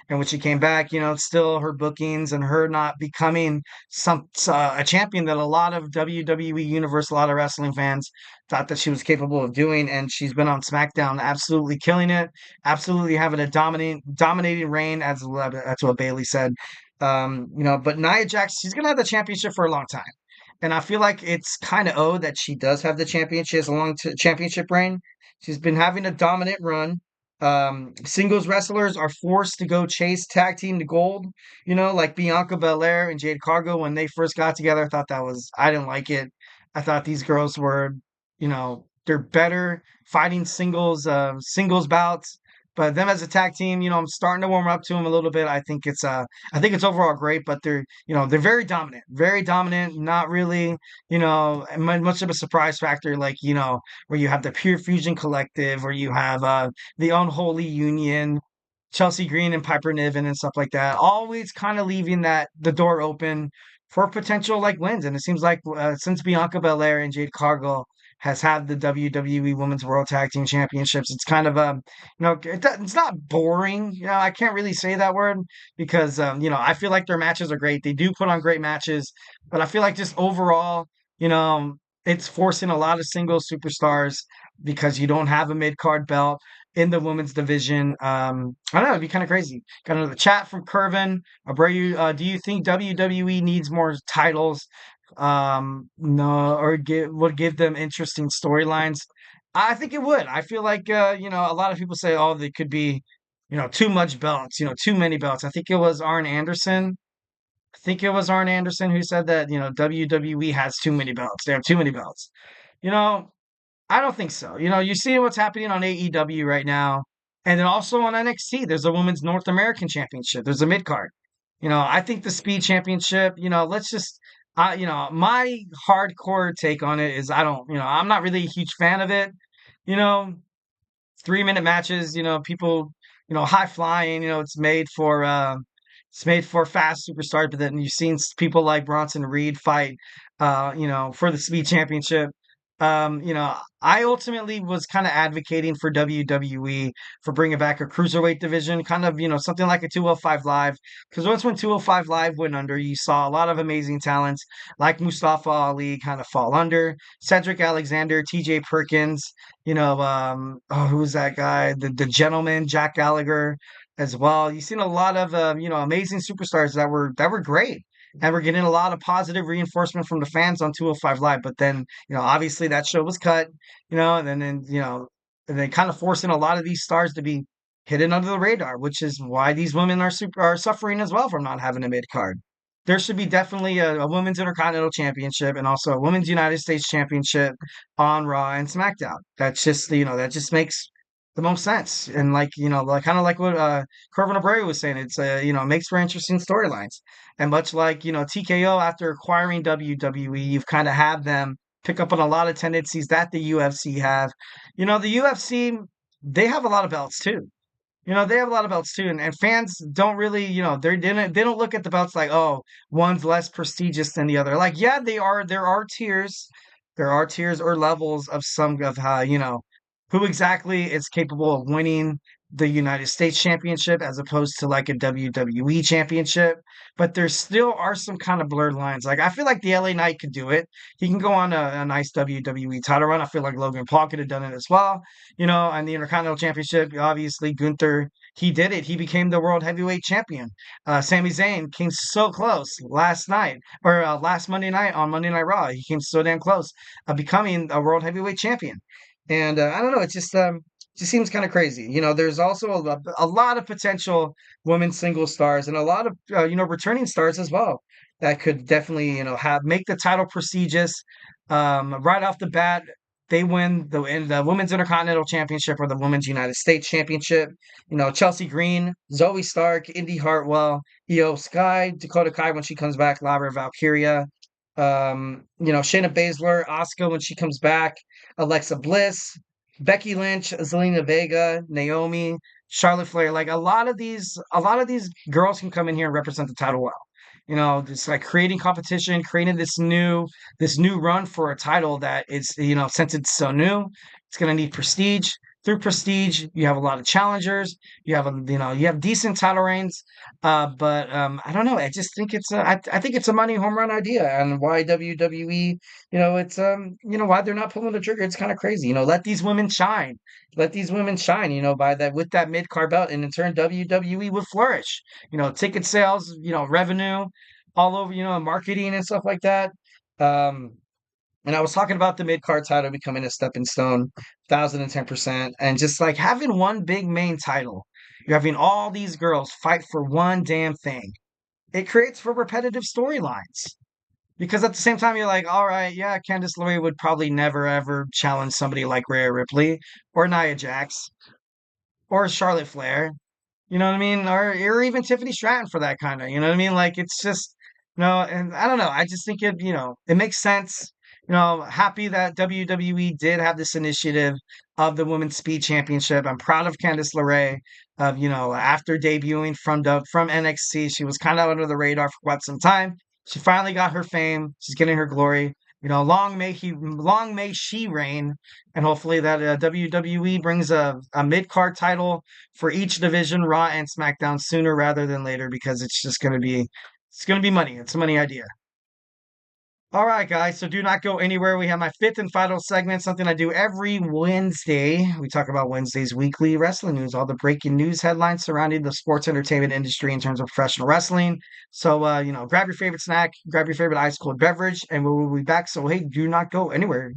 And when she came back, it's still her bookings and her not becoming a champion that a lot of WWE Universe, a lot of wrestling fans thought that she was capable of doing. And she's been on SmackDown, absolutely killing it, absolutely having a dominating reign, as that's what Bailey said. But Nia Jax, she's gonna have the championship for a long time. And I feel like it's kind of owed that she does have the championship. She has a long championship reign. She's been having a dominant run. Singles wrestlers are forced to go chase tag team to gold. Like Bianca Belair and Jade Cargill when they first got together. I didn't like it. I thought these girls were, they're better fighting singles bouts. But them as a tag team, I'm starting to warm up to them a little bit. I think it's overall great, but they're very dominant, not really, much of a surprise factor, like, where you have the Pure Fusion Collective, or you have the Unholy Union, Chelsea Green and Piper Niven and stuff like that, always kind of leaving the door open for potential like wins. And it seems like since Bianca Belair and Jade Cargill has had the WWE Women's World Tag Team Championships, it's kind of it's not boring. I can't really say that word because I feel like their matches are great. They do put on great matches, but I feel like just overall, it's forcing a lot of single superstars because you don't have a mid card belt in the women's division. I don't know, it'd be kind of crazy. Got another chat from Curvin. Abreu, do you think WWE needs more titles? No, or would give them interesting storylines? I think it would. I feel like a lot of people say, oh, they could be, too much belts, too many belts. I think it was Arn Anderson. I think it was Arn Anderson who said that, WWE has too many belts. They have too many belts. You know, I don't think so. You see what's happening on AEW right now. And then also on NXT, there's a Women's North American Championship. There's a mid card. I think the Speed Championship, let's just, my hardcore take on it is I'm not really a huge fan of it. You know, 3-minute matches, people, high flying, it's made for fast superstars, but then you've seen people like Bronson Reed fight, for the Speed Championship. I ultimately was kind of advocating for WWE for bringing back a cruiserweight division, kind of, something like a 205 Live. Because once when 205 Live went under, you saw a lot of amazing talents like Mustafa Ali kind of fall under, Cedric Alexander, TJ Perkins, who's that guy? The gentleman, Jack Gallagher as well. You've seen a lot of, amazing superstars that were great. And we're getting a lot of positive reinforcement from the fans on 205 Live. But then, obviously that show was cut, and then kind of forcing a lot of these stars to be hidden under the radar, which is why these women are suffering as well from not having a mid card. There should be definitely a women's Intercontinental Championship and also a women's United States Championship on Raw and SmackDown. That's just, that just makes the most sense. And like, kind of like what Corvin Abreu was saying, it's, makes for interesting storylines. And much like, TKO after acquiring WWE, you've kind of had them pick up on a lot of tendencies that the UFC have. The UFC, they have a lot of belts too. They have a lot of belts too, and fans don't really, they don't look at the belts like, oh, one's less prestigious than the other. Like, yeah, there are tiers, or levels of some of how, who exactly is capable of winning the United States Championship as opposed to like a WWE Championship. But there still are some kind of blurred lines. Like, I feel like the LA Knight could do it. He can go on a nice WWE title run. I feel like Logan Paul could have done it as well. And the Intercontinental Championship, obviously, Gunther, he did it. He became the World Heavyweight Champion. Sami Zayn came so close last night, or last Monday night on Monday Night Raw. He came so damn close of becoming a World Heavyweight Champion. And I don't know, it just seems kind of crazy. There's also a lot of potential women's single stars and a lot of returning stars as well that could definitely make the title prestigious. Right off the bat, they win the Women's Intercontinental Championship or the Women's United States Championship. Chelsea Green, Zoe Stark, Indy Hartwell, Io Sky, Dakota Kai when she comes back, Lara Valkyria. Shayna Baszler, Asuka when she comes back, Alexa Bliss, Becky Lynch, Zelina Vega, Naomi, Charlotte Flair. Like a lot of these girls can come in here and represent the title well. Just like creating competition, creating this new run for a title that is, since it's so new, it's going to need prestige. Through prestige, you have a lot of challengers. You have decent title reigns. But I don't know. I just think I think it's a money home run idea, and why WWE, why they're not pulling the trigger. It's kind of crazy. Let these women shine. Let these women shine. By that with that mid card belt, and in turn, WWE would flourish. Ticket sales, revenue, all over. Marketing and stuff like that. And I was talking about the mid card title becoming a stepping stone, 1,010%, and just like having one big main title. You're having all these girls fight for one damn thing. It creates for repetitive storylines. Because at the same time, you're like, all right, yeah, Candice LeRae would probably never ever challenge somebody like Rhea Ripley or Nia Jax or Charlotte Flair. You know what I mean? Or even Tiffany Stratton for that kind of, you know what I mean? Like it's just, and I don't know. I just think it makes sense. Happy that WWE did have this initiative of the Women's Speed Championship. I'm proud of Candice LeRae of, after debuting from NXT, she was kind of under the radar for quite some time. She finally got her fame. She's getting her glory. Long may she reign, and hopefully that WWE brings a mid card title for each division, Raw and SmackDown, sooner rather than later, because it's going to be money. It's a money idea. All right, guys. So do not go anywhere. We have my fifth and final segment, something I do every Wednesday. We talk about Wednesday's weekly wrestling news, all the breaking news headlines surrounding the sports entertainment industry in terms of professional wrestling. So, grab your favorite snack, grab your favorite ice cold beverage, and we will be back. So, hey, do not go anywhere.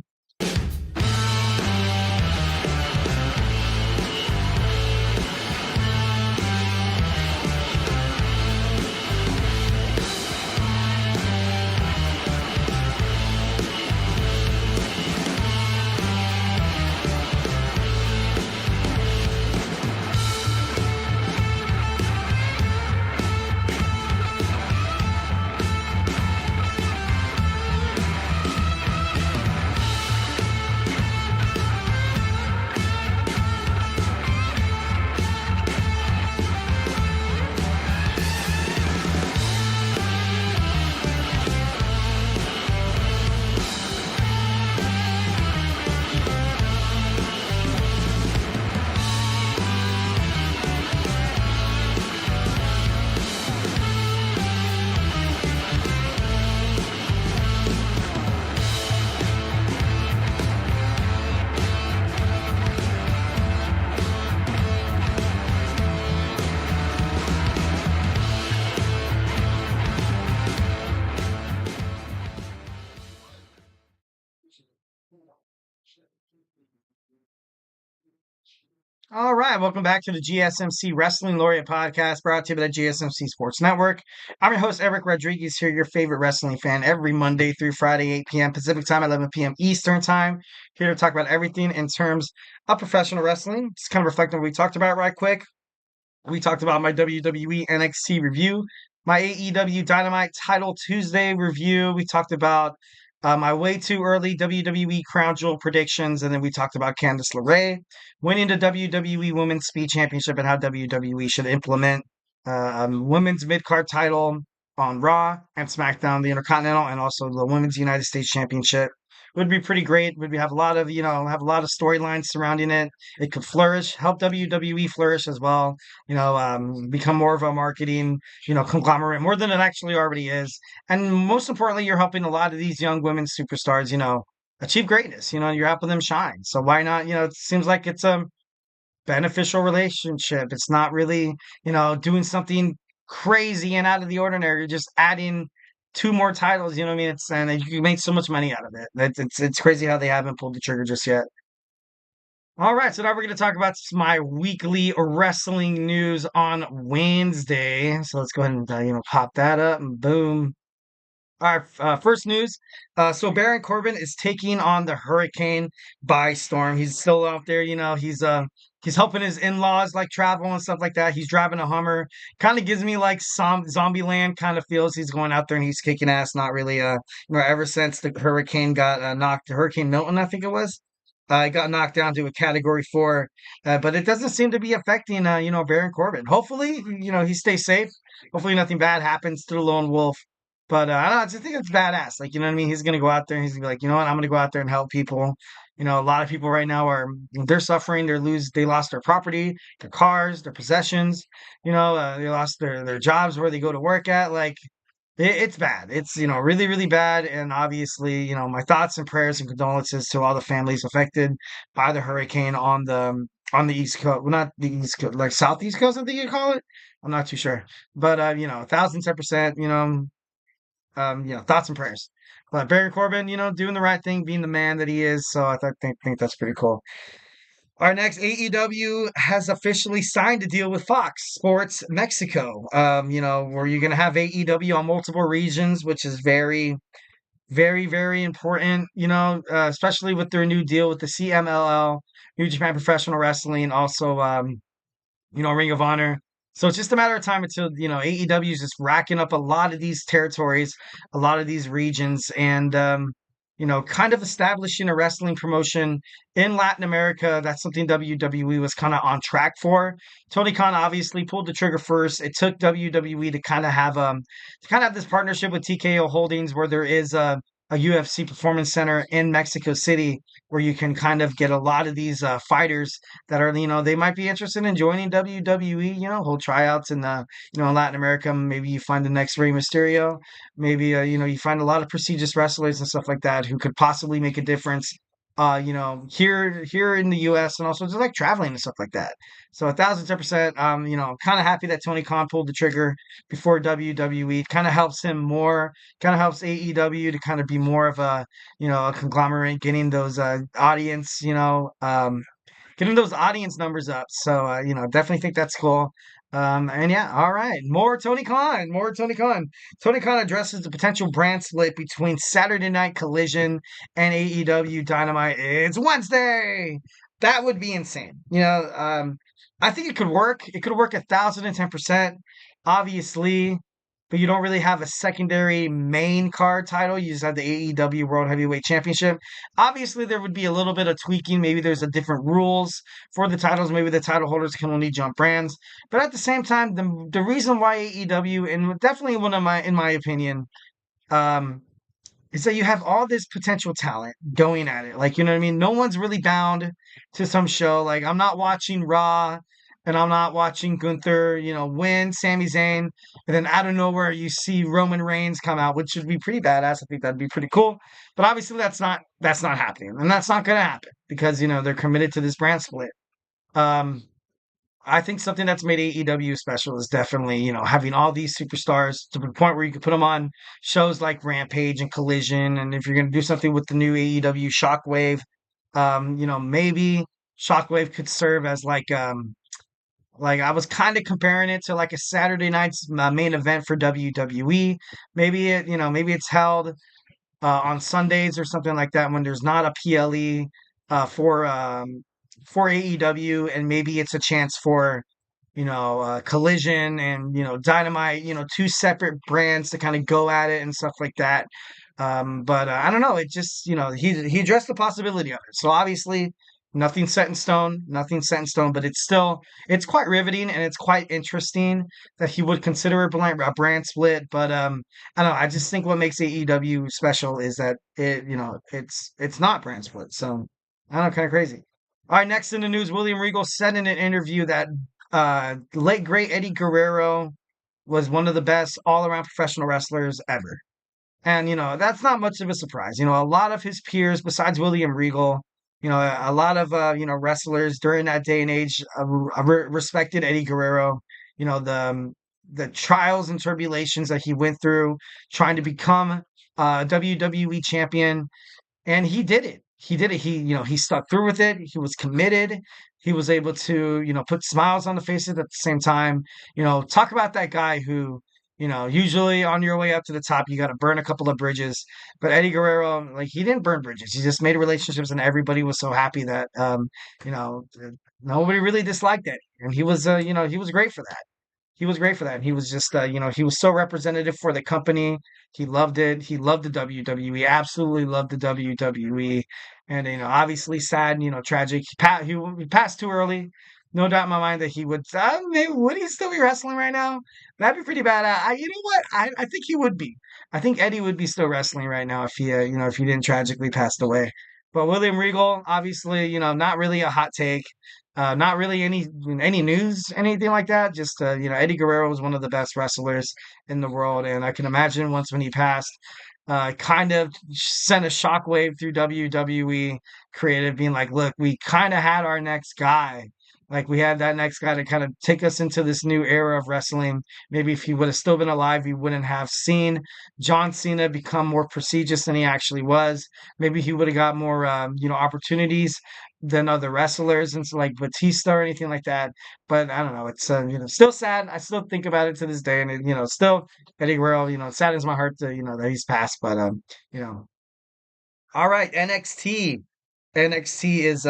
All right, welcome back to the GSMC Wrestling Laureate podcast, brought to you by the GSMC Sports Network. I'm your host, Eric Rodriguez, here, your favorite wrestling fan, every Monday through Friday, 8 p.m. Pacific Time, 11 p.m. Eastern Time. Here to talk about everything in terms of professional wrestling. Just kind of reflecting on what we talked about right quick. We talked about my WWE NXT review, my AEW Dynamite Title Tuesday review. We talked about my way too early WWE Crown Jewel predictions, and then we talked about Candice LeRae winning the WWE Women's Speed Championship and how WWE should implement women's mid-card title on Raw and SmackDown, the Intercontinental, and also the Women's United States Championship. Would be pretty great. Would have a lot of storylines surrounding it. It could flourish, help WWE flourish as well. Become more of a marketing, conglomerate, more than it actually already is. And most importantly, you're helping a lot of these young women superstars, achieve greatness. You're helping them shine. So why not? It seems like it's a beneficial relationship. It's not really, doing something crazy and out of the ordinary. You're just adding two more titles, you know what I mean? And you can make so much money out of it. It's crazy how they haven't pulled the trigger just yet. All right, so now we're going to talk about my weekly wrestling news on Wednesday. So let's go ahead and pop that up and boom. All right, first news. So Baron Corbin is taking on the Hurricane by storm. He's still out there, he's He's helping his in-laws like travel and stuff like that. He's driving a Hummer. Kind of gives me like some Zombieland kind of feels. He's going out there and he's kicking ass. Not really, ever since the hurricane got knocked, Hurricane Milton, I think it was. It got knocked down to a Category 4, but it doesn't seem to be affecting, Baron Corbin. Hopefully, he stays safe. Hopefully, nothing bad happens to the lone wolf. But I don't know. I just think it's badass. Like, you know what I mean? He's gonna go out there and he's gonna be like, you know what? I'm gonna go out there and help people. A lot of people right now they're suffering. They lost their property, their cars, their possessions. They lost their jobs where they go to work at. Like, it's bad. It's, really, really bad. And obviously, my thoughts and prayers and condolences to all the families affected by the hurricane on the East Coast. Well, not the East Coast, like Southeast Coast, I think you call it. I'm not too sure. But, 1,010%, thoughts and prayers. But Baron Corbin, doing the right thing, being the man that he is. So think that's pretty cool. Our next AEW has officially signed a deal with Fox Sports Mexico. Where you're going to have AEW on multiple regions, which is very, very, very important, especially with their new deal with the CMLL, New Japan Professional Wrestling, also, Ring of Honor. So it's just a matter of time until, AEW is just racking up a lot of these territories, a lot of these regions, and, kind of establishing a wrestling promotion in Latin America. That's something WWE was kind of on track for. Tony Khan obviously pulled the trigger first. It took WWE to kind of have this partnership with TKO Holdings, where there is a UFC Performance Center in Mexico City, where you can kind of get a lot of these fighters that are, they might be interested in joining WWE, hold tryouts in in Latin America. Maybe you find the next Rey Mysterio. Maybe, you find a lot of prestigious wrestlers and stuff like that who could possibly make a difference, here in the US, and also just like traveling and stuff like that. So 1,010%, kind of happy that Tony Khan pulled the trigger before WWE. Kind of helps him more, kind of helps AEW to kind of be more of a conglomerate, getting those getting those audience numbers up. So, definitely think that's cool. And yeah, all right. More Tony Khan. More Tony Khan. Tony Khan addresses the potential brand split between Saturday Night Collision and AEW Dynamite. It's Wednesday. That would be insane. I think it could work. It could work 1,010%, obviously, but you don't really have a secondary main card title. You just have the AEW World Heavyweight Championship. Obviously, there would be a little bit of tweaking. Maybe there's a different rules for the titles. Maybe the title holders can only jump brands. But at the same time, the reason why AEW, and definitely in my opinion, is that you have all this potential talent going at it. Like, you know what I mean? No one's really bound to some show. Like, I'm not watching Raw and I'm not watching Gunther, win Sami Zayn. And then out of nowhere, you see Roman Reigns come out, which would be pretty badass. I think that'd be pretty cool. But obviously that's not happening. And that's not going to happen because, they're committed to this brand split. I think something that's made AEW special is definitely, having all these superstars to the point where you could put them on shows like Rampage and Collision. And if you're going to do something with the new AEW Shockwave, maybe Shockwave could serve as like I was kind of comparing it to like a Saturday night's main event for WWE. Maybe it's held on Sundays or something like that when there's not a PLE for AEW, and maybe it's a chance for Collision and Dynamite, two separate brands to kind of go at it and stuff like that. But I don't know. It just he addressed the possibility of it. So obviously nothing set in stone, but it's quite riveting and it's quite interesting that he would consider a brand split. But I don't know. I just think what makes AEW special is that it's not brand split. So I don't know, kind of crazy. All right, next in the news, William Regal said in an interview that late great Eddie Guerrero was one of the best all-around professional wrestlers ever. And, that's not much of a surprise. A lot of his peers, besides William Regal, a lot of, wrestlers during that day and age respected Eddie Guerrero. The trials and tribulations that he went through trying to become WWE champion, and he did it. He stuck through with it. He was committed. He was able to, put smiles on the faces at the same time. Talk about that guy who, usually on your way up to the top, you got to burn a couple of bridges. But Eddie Guerrero, like, he didn't burn bridges. He just made relationships, and everybody was so happy that, you know, nobody really disliked it. And he was great for that. He was great for that. He was just, he was so representative for the company. He loved it. He loved the WWE. Absolutely loved the WWE. And obviously sad. Tragic. He passed too early. No doubt in my mind that he would. Maybe would he still be wrestling right now? That'd be pretty bad. You know what? I think he would be. I think Eddie would be still wrestling right now if he didn't tragically pass away. But William Regal, obviously, not really a hot take. Not really any news, anything like that. Just Eddie Guerrero was one of the best wrestlers in the world, and I can imagine once when he passed, kind of sent a shockwave through WWE creative, being like, "Look, we kind of had our next guy. Like, we had that next guy to kind of take us into this new era of wrestling. Maybe if he would have still been alive, we wouldn't have seen John Cena become more prestigious than he actually was. Maybe he would have got more, opportunities than other wrestlers, and so like Batista or anything like that. But I don't know. It's still sad. I still think about it to this day, and still Eddie Guerrero. It saddens my heart to that he's passed. But you know, all right, NXT. NXT is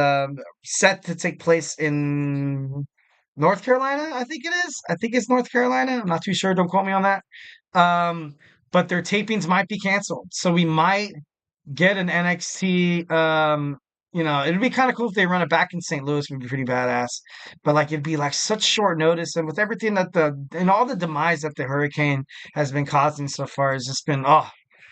set to take place in North Carolina. I think it is. I think it's North Carolina. I'm not too sure. Don't quote me on that. Um, but their tapings might be canceled, so we might get an NXT. It'd be kind of cool if they run it back in St. Louis. Would be pretty badass. But like, it'd be like such short notice, and with everything that all the demise that the hurricane has been causing so far, has just been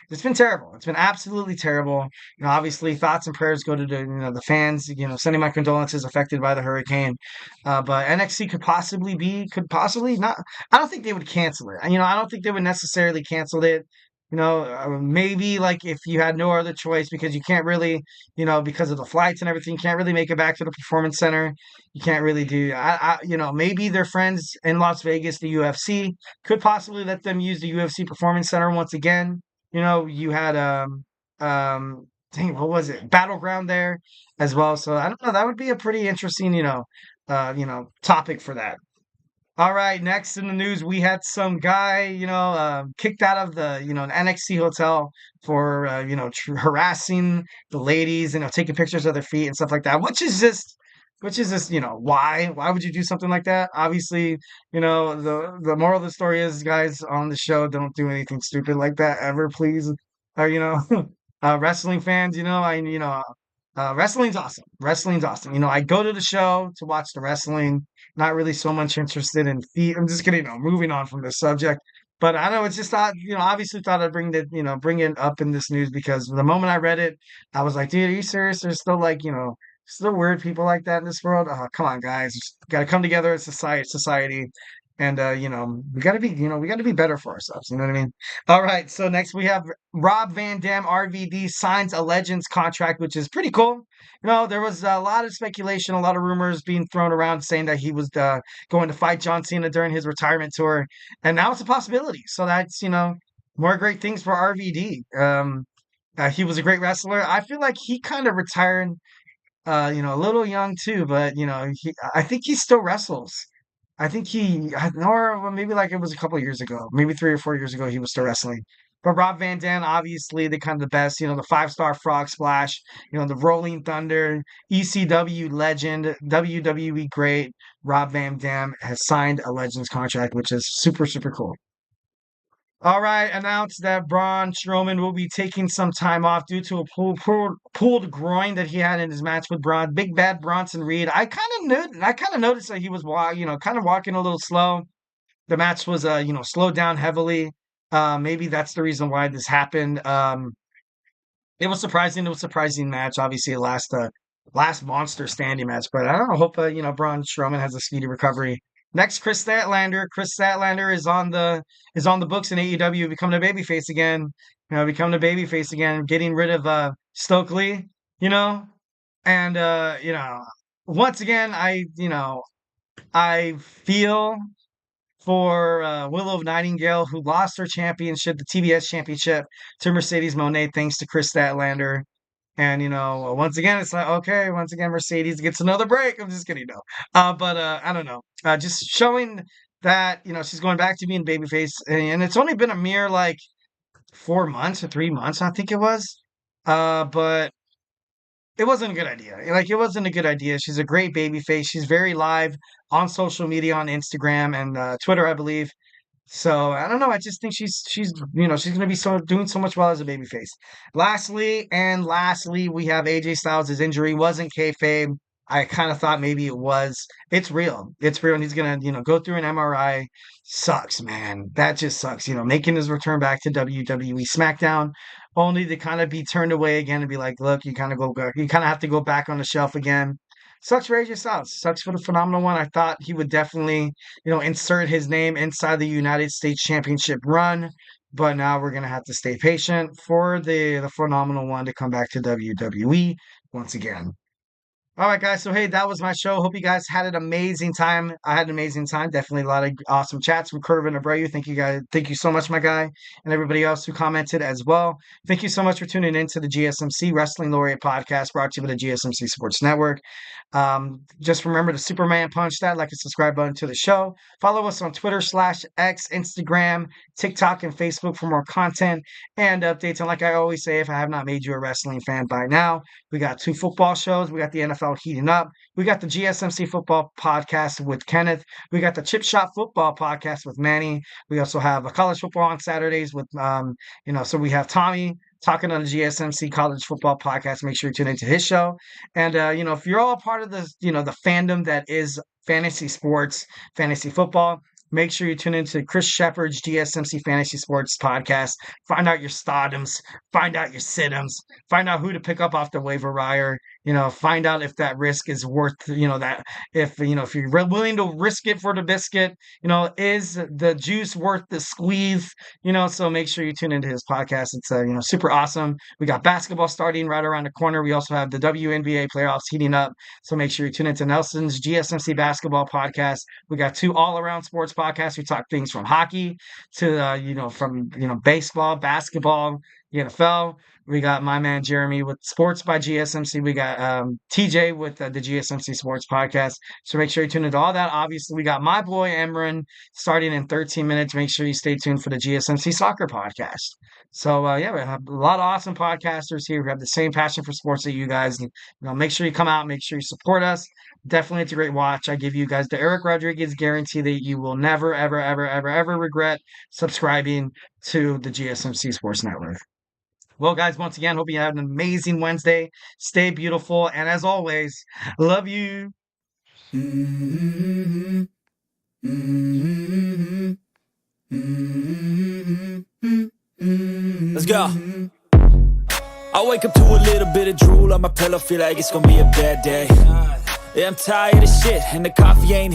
it's been terrible. It's been absolutely terrible. Obviously, thoughts and prayers go to the fans. Sending my condolences affected by the hurricane. But NXT could possibly not. I don't think they would cancel it. I don't think they would necessarily cancel it. Maybe like if you had no other choice because you can't really, because of the flights and everything, you can't really make it back to the Performance Center. You can't really do. Maybe their friends in Las Vegas, the UFC, could possibly let them use the UFC Performance Center once again. You had what was it? Battleground there as well. So I don't know. That would be a pretty interesting, topic for that. All right, next in the news, we had some guy, kicked out of the, an NXT hotel for, harassing the ladies, taking pictures of their feet and stuff like that, which is just, why would you do something like that? Obviously, the moral of the story is, guys on the show, don't do anything stupid like that ever, please. Or, wrestling fans, wrestling's awesome. Wrestling's awesome. I go to the show to watch the wrestling, not really so much interested in feet. I'm just kidding, moving on from this subject. But I know it's just thought, obviously thought I'd bring it up in this news because the moment I read it, I was like, dude, are you serious? There's still still weird people like that in this world. Come on, guys, got to come together as society, and we got to be, we got to be better for ourselves. You know what I mean? All right. So next we have Rob Van Dam, RVD, signs a Legends contract, which is pretty cool. There was a lot of speculation, a lot of rumors being thrown around saying that he was going to fight John Cena during his retirement tour, and now it's a possibility. So that's more great things for RVD. He was a great wrestler. I feel like he kind of retired, a little young too, but I think he still wrestles. I think or maybe like it was a couple of years ago, maybe 3 or 4 years ago, he was still wrestling. But Rob Van Dam, obviously, the kind of the best, the 5-star frog splash, the Rolling Thunder, ECW legend, WWE great. Rob Van Dam has signed a Legends contract, which is super, super cool. All right, announced that Braun Strowman will be taking some time off due to a pulled groin that he had in his match with Big Bad Bronson Reed. I kind of noticed that he was kind of walking a little slow. The match was slowed down heavily. Maybe that's the reason why this happened. It was surprising. It was a surprising match. Obviously, the last monster standing match. But I don't know. Hope Braun Strowman has a speedy recovery. Next, Chris Statlander. Chris Statlander is on the books in AEW, becoming a babyface again. Getting rid of Stokely. And once again, I feel for Willow Nightingale, who lost her championship, the TBS championship, to Mercedes Moné, thanks to Chris Statlander. And once again, it's like, okay, once again, Mercedes gets another break. I'm just kidding, no. But I don't know. Just showing that, she's going back to being babyface, and it's only been a mere like 4 months or 3 months, I think it was. But it wasn't a good idea. Like, it wasn't a good idea. She's a great babyface. She's very live on social media, on Instagram and Twitter, I believe. So I don't know. I just think she's she's gonna be doing so much well as a babyface. Lastly, we have AJ Styles' injury wasn't kayfabe. I kind of thought maybe it was. It's real. It's real, and he's gonna go through an MRI. Sucks, man. That just sucks. Making his return back to WWE SmackDown, only to kind of be turned away again and be like, look, you kind of go back. You kind of have to go back on the shelf again. Sucks for AJ Styles. Sucks for the Phenomenal One. I thought he would definitely, insert his name inside the United States Championship run. But now we're gonna have to stay patient for the Phenomenal One to come back to WWE once again. All right, guys. So, hey, that was my show. Hope you guys had an amazing time. I had an amazing time. Definitely a lot of awesome chats from Curve and Abreu. Thank you, guys. Thank you so much, my guy, and everybody else who commented as well. Thank you so much for tuning in to the GSMC Wrestling Laureate podcast brought to you by the GSMC Sports Network. Just remember to Superman punch that like and subscribe button to the show. Follow us on Twitter /X, Instagram, TikTok, and Facebook for more content and updates. And like I always say, if I have not made you a wrestling fan by now, we got 2 football shows. We got the NFL heating up. We got the GSMC football podcast with Kenneth. We got the Chip Shot football podcast with Manny. We also have a college football on Saturdays with, so we have Tommy talking on the GSMC college football podcast. Make sure you tune into his show. And, if you're all part of the, the fandom that is fantasy sports, fantasy football, make sure you tune into Chris Shepard's GSMC Fantasy Sports podcast. Find out your stardoms, find out your situms, find out who to pick up off the waiver wire. Find out if that risk is worth, that if you're willing to risk it for the biscuit, is the juice worth the squeeze? So make sure you tune into his podcast. It's super awesome. We got basketball starting right around the corner. We also have the WNBA playoffs heating up. So make sure you tune into Nelson's GSMC basketball podcast. We got 2 all-around sports podcasts. We talk things from hockey to from baseball, basketball, the NFL. We got my man Jeremy with Sports by GSMC. We got TJ with the GSMC Sports Podcast. So make sure you tune into all that. Obviously, we got my boy Emran starting in 13 minutes. Make sure you stay tuned for the GSMC Soccer Podcast. So, we have a lot of awesome podcasters here who have the same passion for sports that you guys. Make sure you come out. Make sure you support us. Definitely, it's a great watch. I give you guys the Eric Rodriguez guarantee that you will never, ever, ever, ever, ever regret subscribing to the GSMC Sports Network. Well, guys, once again, hope you have an amazing Wednesday. Stay beautiful. And as always, love you. Let's go. I wake up to a little bit of drool on my pillow, feel like it's gonna be a bad day. Yeah, I'm tired of shit, and the coffee ain't hit.